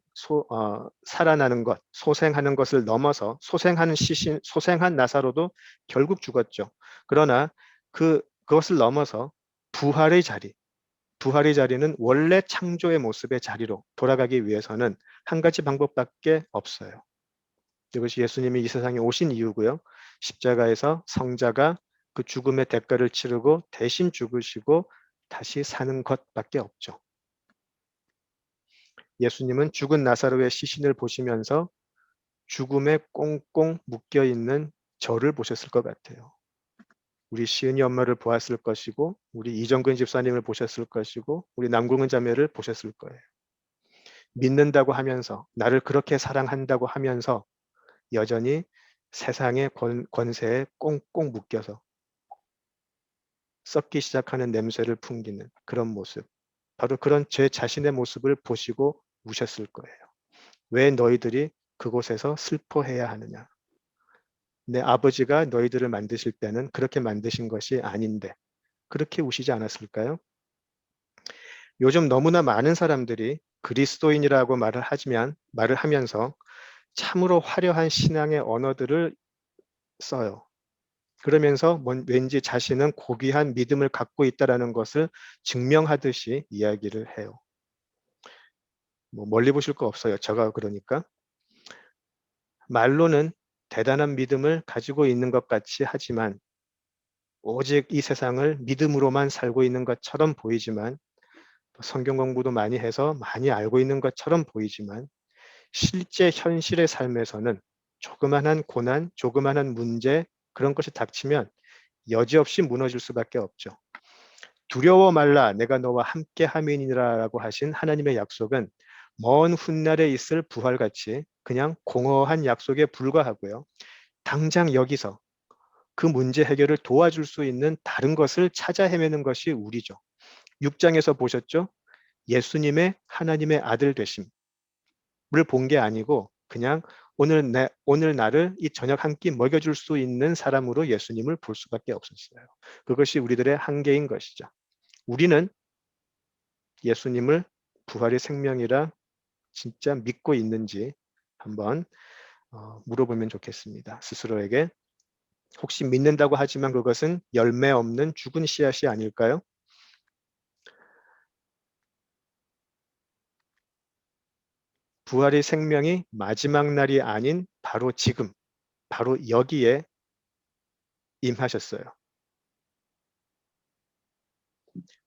Speaker 1: 살아나는 것, 소생하는 것을 넘어서 소생한 나사로도 결국 죽었죠. 그러나 그것을 넘어서 부활의 자리, 부활의 자리는 원래 창조의 모습의 자리로 돌아가기 위해서는 한 가지 방법밖에 없어요. 이것이 예수님이 이 세상에 오신 이유고요. 십자가에서 성자가 그 죽음의 대가를 치르고 대신 죽으시고 다시 사는 것밖에 없죠. 예수님은 죽은 나사로의 시신을 보시면서 죽음에 꽁꽁 묶여 있는 저를 보셨을 것 같아요. 우리 시은이 엄마를 보았을 것이고 우리 이정근 집사님을 보셨을 것이고 우리 남궁은 자매를 보셨을 거예요. 믿는다고 하면서 나를 그렇게 사랑한다고 하면서 여전히 세상의 권세에 꽁꽁 묶여서 썩기 시작하는 냄새를 풍기는 그런 모습. 바로 그런 제 자신의 모습을 보시고 우셨을 거예요. 왜 너희들이 그곳에서 슬퍼해야 하느냐. 내 아버지가 너희들을 만드실 때는 그렇게 만드신 것이 아닌데 그렇게 우시지 않았을까요? 요즘 너무나 많은 사람들이 그리스도인이라고 말을 하면서 참으로 화려한 신앙의 언어들을 써요. 그러면서 왠지 자신은 고귀한 믿음을 갖고 있다라는 것을 증명하듯이 이야기를 해요. 뭐 멀리 보실 거 없어요. 제가 그러니까. 말로는 대단한 믿음을 가지고 있는 것 같이 하지만 오직 이 세상을 믿음으로만 살고 있는 것처럼 보이지만 성경 공부도 많이 해서 많이 알고 있는 것처럼 보이지만 실제 현실의 삶에서는 조그마한 고난, 조그마한 문제 그런 것이 닥치면 여지없이 무너질 수밖에 없죠. 두려워 말라 내가 너와 함께 함이니라라고 하신 하나님의 약속은 먼 훗날에 있을 부활같이 그냥 공허한 약속에 불과하고요. 당장 여기서 그 문제 해결을 도와줄 수 있는 다른 것을 찾아 헤매는 것이 우리죠. 6장에서 보셨죠? 예수님의 하나님의 아들 되심을 본 게 아니고 그냥 오늘 나를 이 저녁 한 끼 먹여줄 수 있는 사람으로 예수님을 볼 수밖에 없었어요. 그것이 우리들의 한계인 것이죠. 우리는 예수님을 부활의 생명이라 진짜 믿고 있는지 한번 물어보면 좋겠습니다. 스스로에게. 혹시 믿는다고 하지만 그것은 열매 없는 죽은 씨앗이 아닐까요? 부활의 생명이 마지막 날이 아닌 바로 지금, 바로 여기에 임하셨어요.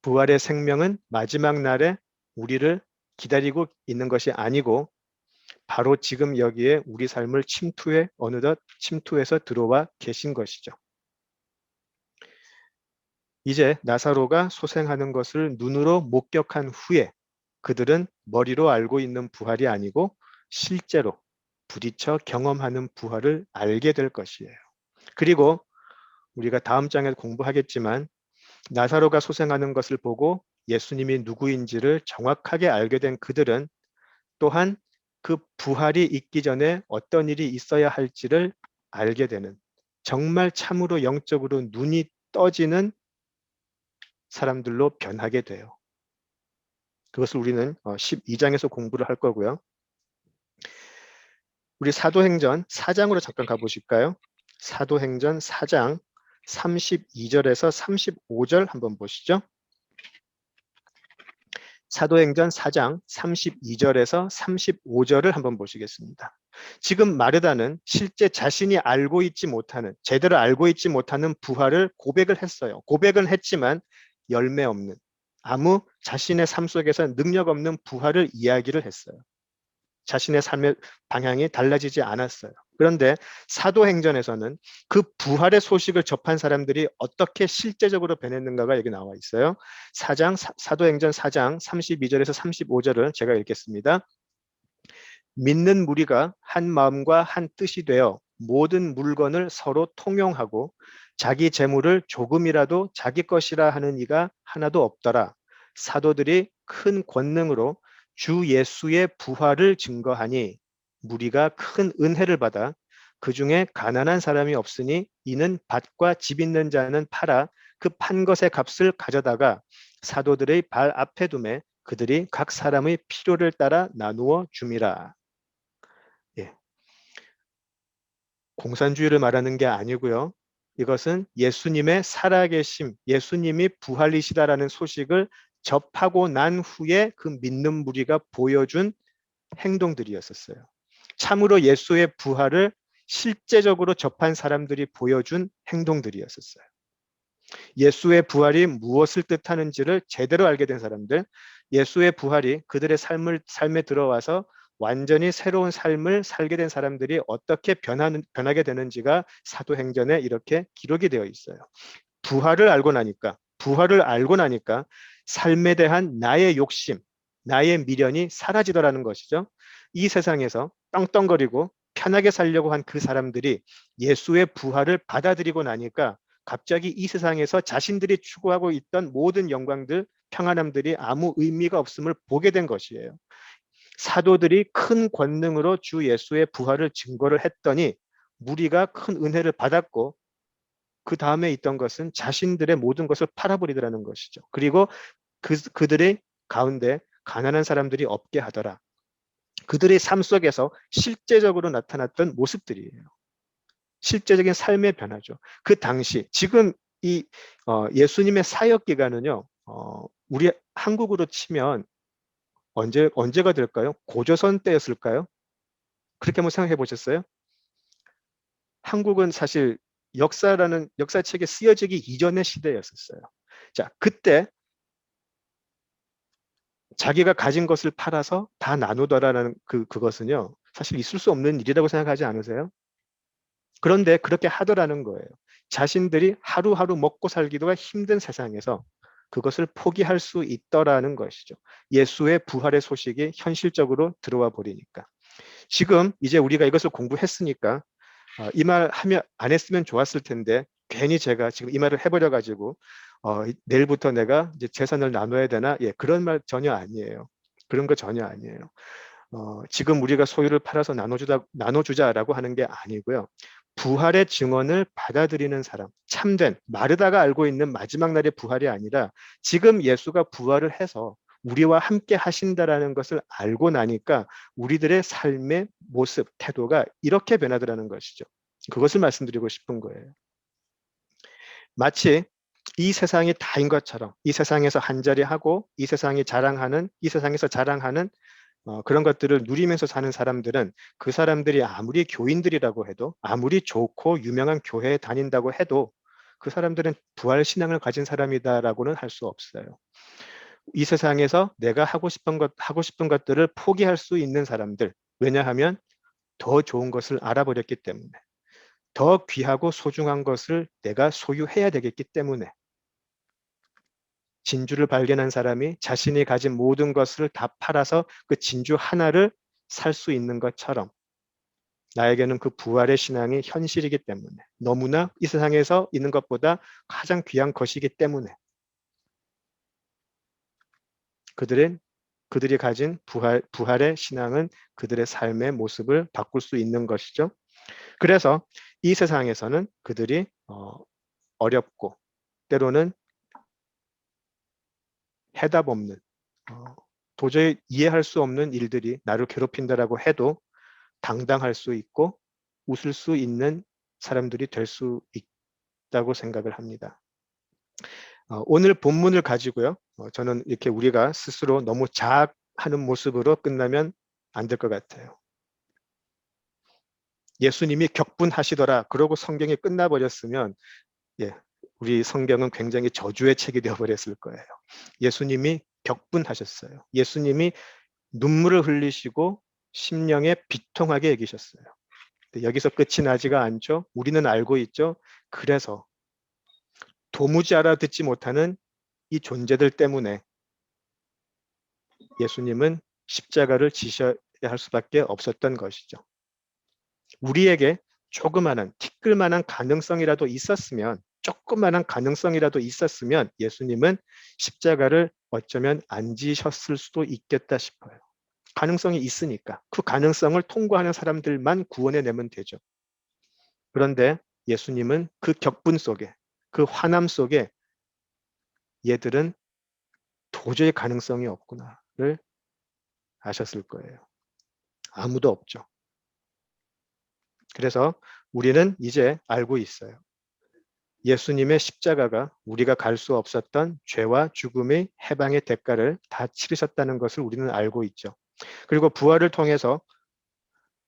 Speaker 1: 부활의 생명은 마지막 날에 우리를 기다리고 있는 것이 아니고 바로 지금 여기에 우리 삶을 어느덧 침투해서 들어와 계신 것이죠. 이제 나사로가 소생하는 것을 눈으로 목격한 후에 그들은 머리로 알고 있는 부활이 아니고 실제로 부딪혀 경험하는 부활을 알게 될 것이에요. 그리고 우리가 다음 장에 공부하겠지만 나사로가 소생하는 것을 보고 예수님이 누구인지를 정확하게 알게 된 그들은 또한 그 부활이 있기 전에 어떤 일이 있어야 할지를 알게 되는 정말 참으로 영적으로 눈이 떠지는 사람들로 변하게 돼요. 그것을 우리는 12장에서 공부를 할 거고요. 우리 사도행전 4장으로 잠깐 가보실까요? 사도행전 4장 32절에서 35절 한번 보시죠. 사도행전 4장 32절에서 35절을 한번 보시겠습니다. 지금 마르다는 실제 자신이 알고 있지 못하는, 제대로 알고 있지 못하는 부활을 고백을 했어요. 고백은 했지만 열매 없는, 아무 자신의 삶 속에서 능력 없는 부활을 이야기를 했어요. 자신의 삶의 방향이 달라지지 않았어요. 그런데 사도행전에서는 그 부활의 소식을 접한 사람들이 어떻게 실제적으로 변했는가가 여기 나와 있어요. 사도행전 4장 32절에서 35절을 제가 읽겠습니다. 믿는 무리가 한 마음과 한 뜻이 되어 모든 물건을 서로 통용하고 자기 재물을 조금이라도 자기 것이라 하는 이가 하나도 없더라. 사도들이 큰 권능으로 주 예수의 부활을 증거하니 무리가 큰 은혜를 받아 그 중에 가난한 사람이 없으니 이는 밭과 집 있는 자는 팔아 그 판 것의 값을 가져다가 사도들의 발 앞에 두매 그들이 각 사람의 필요를 따라 나누어 줌이라. 예, 공산주의를 말하는 게 아니고요. 이것은 예수님의 살아계심, 예수님이 부활이시다라는 소식을 접하고 난 후에 그 믿는 무리가 보여준 행동들이었었어요. 참으로 예수의 부활을 실제적으로 접한 사람들이 보여준 행동들이었었어요. 예수의 부활이 무엇을 뜻하는지를 제대로 알게 된 사람들, 예수의 부활이 그들의 삶에 들어와서 완전히 새로운 삶을 살게 된 사람들이 어떻게 변하게 되는지가 사도행전에 이렇게 기록이 되어 있어요. 부활을 알고 나니까 삶에 대한 나의 욕심, 나의 미련이 사라지더라는 것이죠. 이 세상에서 떵떵거리고 편하게 살려고 한 그 사람들이 예수의 부활을 받아들이고 나니까 갑자기 이 세상에서 자신들이 추구하고 있던 모든 영광들, 평안함들이 아무 의미가 없음을 보게 된 것이에요. 사도들이 큰 권능으로 주 예수의 부활을 증거를 했더니 무리가 큰 은혜를 받았고 그 다음에 있던 것은 자신들의 모든 것을 팔아버리더라는 것이죠. 그리고 그들의 가운데 가난한 사람들이 없게 하더라. 그들의 삶 속에서 실제적으로 나타났던 모습들이에요. 실제적인 삶의 변화죠. 그 당시 지금 이 예수님의 사역 기간은요. 우리 한국으로 치면 언제가 될까요? 고조선 때였을까요? 그렇게 한번 생각해 보셨어요? 한국은 사실 역사책에 쓰여지기 이전의 시대였었어요. 자, 그때 자기가 가진 것을 팔아서 다 나누더라는 그것은요. 사실 있을 수 없는 일이라고 생각하지 않으세요? 그런데 그렇게 하더라는 거예요. 자신들이 하루하루 먹고 살기가 힘든 세상에서 그것을 포기할 수 있더라는 것이죠. 예수의 부활의 소식이 현실적으로 들어와 버리니까. 지금 이제 우리가 이것을 공부했으니까 이 말 하면 안 했으면 좋았을 텐데 괜히 제가 지금 이 말을 해버려 가지고 내일부터 내가 이제 재산을 나눠야 되나? 예, 그런 말 전혀 아니에요. 그런 거 전혀 아니에요. 지금 우리가 소유를 팔아서 나눠주자라고 하는 게 아니고요. 부활의 증언을 받아들이는 사람, 참된 마르다가 알고 있는 마지막 날의 부활이 아니라 지금 예수가 부활을 해서 우리와 함께 하신다라는 것을 알고 나니까 우리들의 삶의 모습, 태도가 이렇게 변하더라는 것이죠. 그것을 말씀드리고 싶은 거예요. 마치 이 세상이 다인 것처럼 이 세상에서 한자리하고 이 세상에서 자랑하는 그런 것들을 누리면서 사는 사람들은 그 사람들이 아무리 교인들이라고 해도 아무리 좋고 유명한 교회에 다닌다고 해도 그 사람들은 부활 신앙을 가진 사람이다라고는 할 수 없어요. 이 세상에서 내가 하고 싶은 것들을 포기할 수 있는 사람들. 왜냐하면 더 좋은 것을 알아버렸기 때문에. 더 귀하고 소중한 것을 내가 소유해야 되겠기 때문에. 진주를 발견한 사람이 자신이 가진 모든 것을 다 팔아서 그 진주 하나를 살 수 있는 것처럼 나에게는 그 부활의 신앙이 현실이기 때문에 너무나 이 세상에서 있는 것보다 가장 귀한 것이기 때문에 그들이 가진 부활의 신앙은 그들의 삶의 모습을 바꿀 수 있는 것이죠. 그래서 이 세상에서는 그들이 어렵고 때로는 해답 없는 도저히 이해할 수 없는 일들이 나를 괴롭힌다라고 해도 당당할 수 있고 웃을 수 있는 사람들이 될 수 있다고 생각을 합니다. 오늘 본문을 가지고요. 저는 이렇게 우리가 스스로 너무 자학하는 모습으로 끝나면 안 될 것 같아요. 예수님이 격분하시더라 그러고 성경이 끝나버렸으면 예, 우리 성경은 굉장히 저주의 책이 되어버렸을 거예요. 예수님이 격분하셨어요. 예수님이 눈물을 흘리시고 심령에 비통하게 여기셨어요. 여기서 끝이 나지가 않죠. 우리는 알고 있죠. 그래서 도무지 알아듣지 못하는 이 존재들 때문에 예수님은 십자가를 지셔야 할 수밖에 없었던 것이죠. 우리에게 조그마한 티끌만한 가능성이라도 있었으면 조그마한 가능성이라도 있었으면 예수님은 십자가를 어쩌면 안 지셨을 수도 있겠다 싶어요. 가능성이 있으니까 그 가능성을 통과하는 사람들만 구원해내면 되죠. 그런데 예수님은 그 격분 속에 그 화남 속에 얘들은 도저히 가능성이 없구나를 아셨을 거예요. 아무도 없죠. 그래서 우리는 이제 알고 있어요. 예수님의 십자가가 우리가 갈 수 없었던 죄와 죽음의 해방의 대가를 다 치르셨다는 것을 우리는 알고 있죠. 그리고 부활을 통해서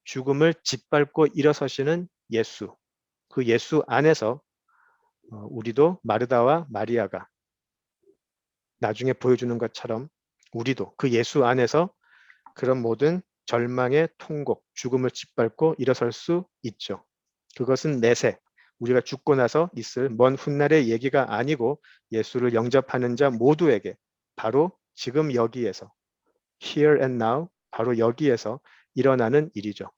Speaker 1: 죽음을 짓밟고 일어서시는 예수, 그 예수 안에서 우리도 마르다와 마리아가 나중에 보여주는 것처럼 우리도 그 예수 안에서 그런 모든 절망의 통곡, 죽음을 짓밟고 일어설 수 있죠. 그것은 내세, 우리가 죽고 나서 있을 먼 훗날의 얘기가 아니고 예수를 영접하는 자 모두에게 바로 지금 여기에서, here and now, 바로 여기에서 일어나는 일이죠.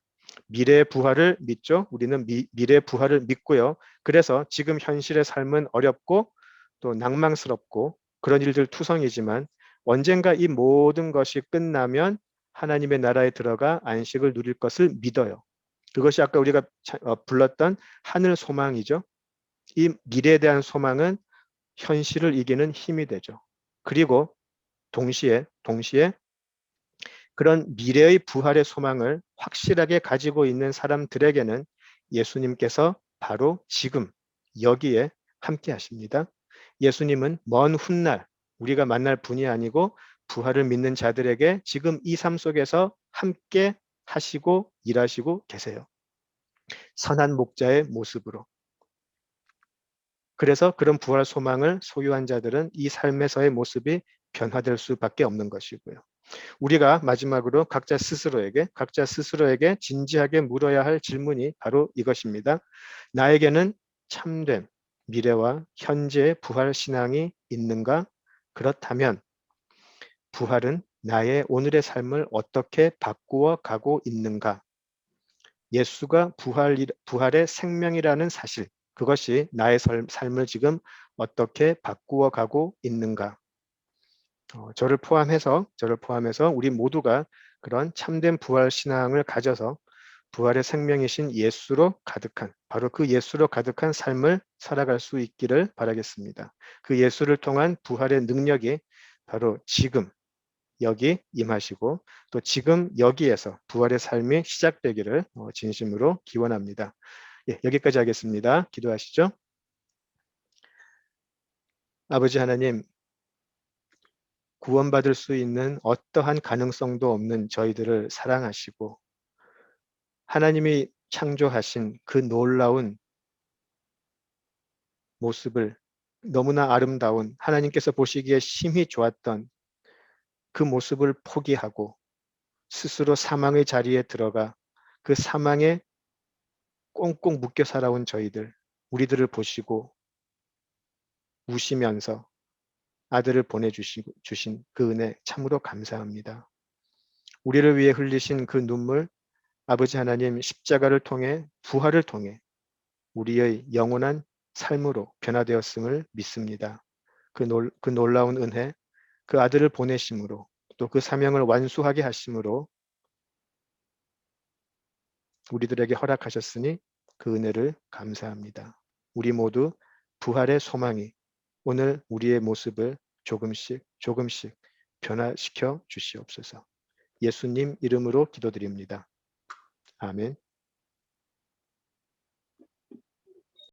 Speaker 1: 미래의 부활을 믿죠. 우리는 미래의 부활을 믿고요. 그래서 지금 현실의 삶은 어렵고 또 낭망스럽고 그런 일들 투성이지만 언젠가 이 모든 것이 끝나면 하나님의 나라에 들어가 안식을 누릴 것을 믿어요. 그것이 아까 우리가 불렀던 하늘 소망이죠. 이 미래에 대한 소망은 현실을 이기는 힘이 되죠. 그리고 동시에 그런 미래의 부활의 소망을 확실하게 가지고 있는 사람들에게는 예수님께서 바로 지금 여기에 함께 하십니다. 예수님은 먼 훗날 우리가 만날 분이 아니고 부활을 믿는 자들에게 지금 이 삶 속에서 함께 하시고 일하시고 계세요. 선한 목자의 모습으로. 그래서 그런 부활 소망을 소유한 자들은 이 삶에서의 모습이 변화될 수밖에 없는 것이고요. 우리가 마지막으로 각자 스스로에게 진지하게 물어야 할 질문이 바로 이것입니다. 나에게는 참된 미래와 현재의 부활 신앙이 있는가? 그렇다면 부활은 나의 오늘의 삶을 어떻게 바꾸어 가고 있는가? 예수가 부활의 생명이라는 사실, 그것이 나의 삶을 지금 어떻게 바꾸어 가고 있는가? 저를 포함해서 우리 모두가 그런 참된 부활 신앙을 가져서 부활의 생명이신 예수로 가득한 바로 그 예수로 가득한 삶을 살아갈 수 있기를 바라겠습니다. 그 예수를 통한 부활의 능력이 바로 지금 여기 임하시고 또 지금 여기에서 부활의 삶이 시작되기를 진심으로 기원합니다. 예, 여기까지 하겠습니다. 기도하시죠. 아버지 하나님, 구원받을 수 있는 어떠한 가능성도 없는 저희들을 사랑하시고 하나님이 창조하신 그 놀라운 모습을 너무나 아름다운 하나님께서 보시기에 심히 좋았던 그 모습을 포기하고 스스로 사망의 자리에 들어가 그 사망에 꽁꽁 묶여 살아온 저희들, 우리들을 보시고 우시면서 아들을 보내주신 그 은혜 참으로 감사합니다. 우리를 위해 흘리신 그 눈물, 아버지 하나님 십자가를 통해 부활을 통해 우리의 영원한 삶으로 변화되었음을 믿습니다. 그 놀라운 은혜, 그 아들을 보내심으로 또 그 사명을 완수하게 하심으로 우리들에게 허락하셨으니 그 은혜를 감사합니다. 우리 모두 부활의 소망이 오늘 우리의 모습을 조금씩 변화시켜 주시옵소서. 예수님 이름으로 기도드립니다. 아멘.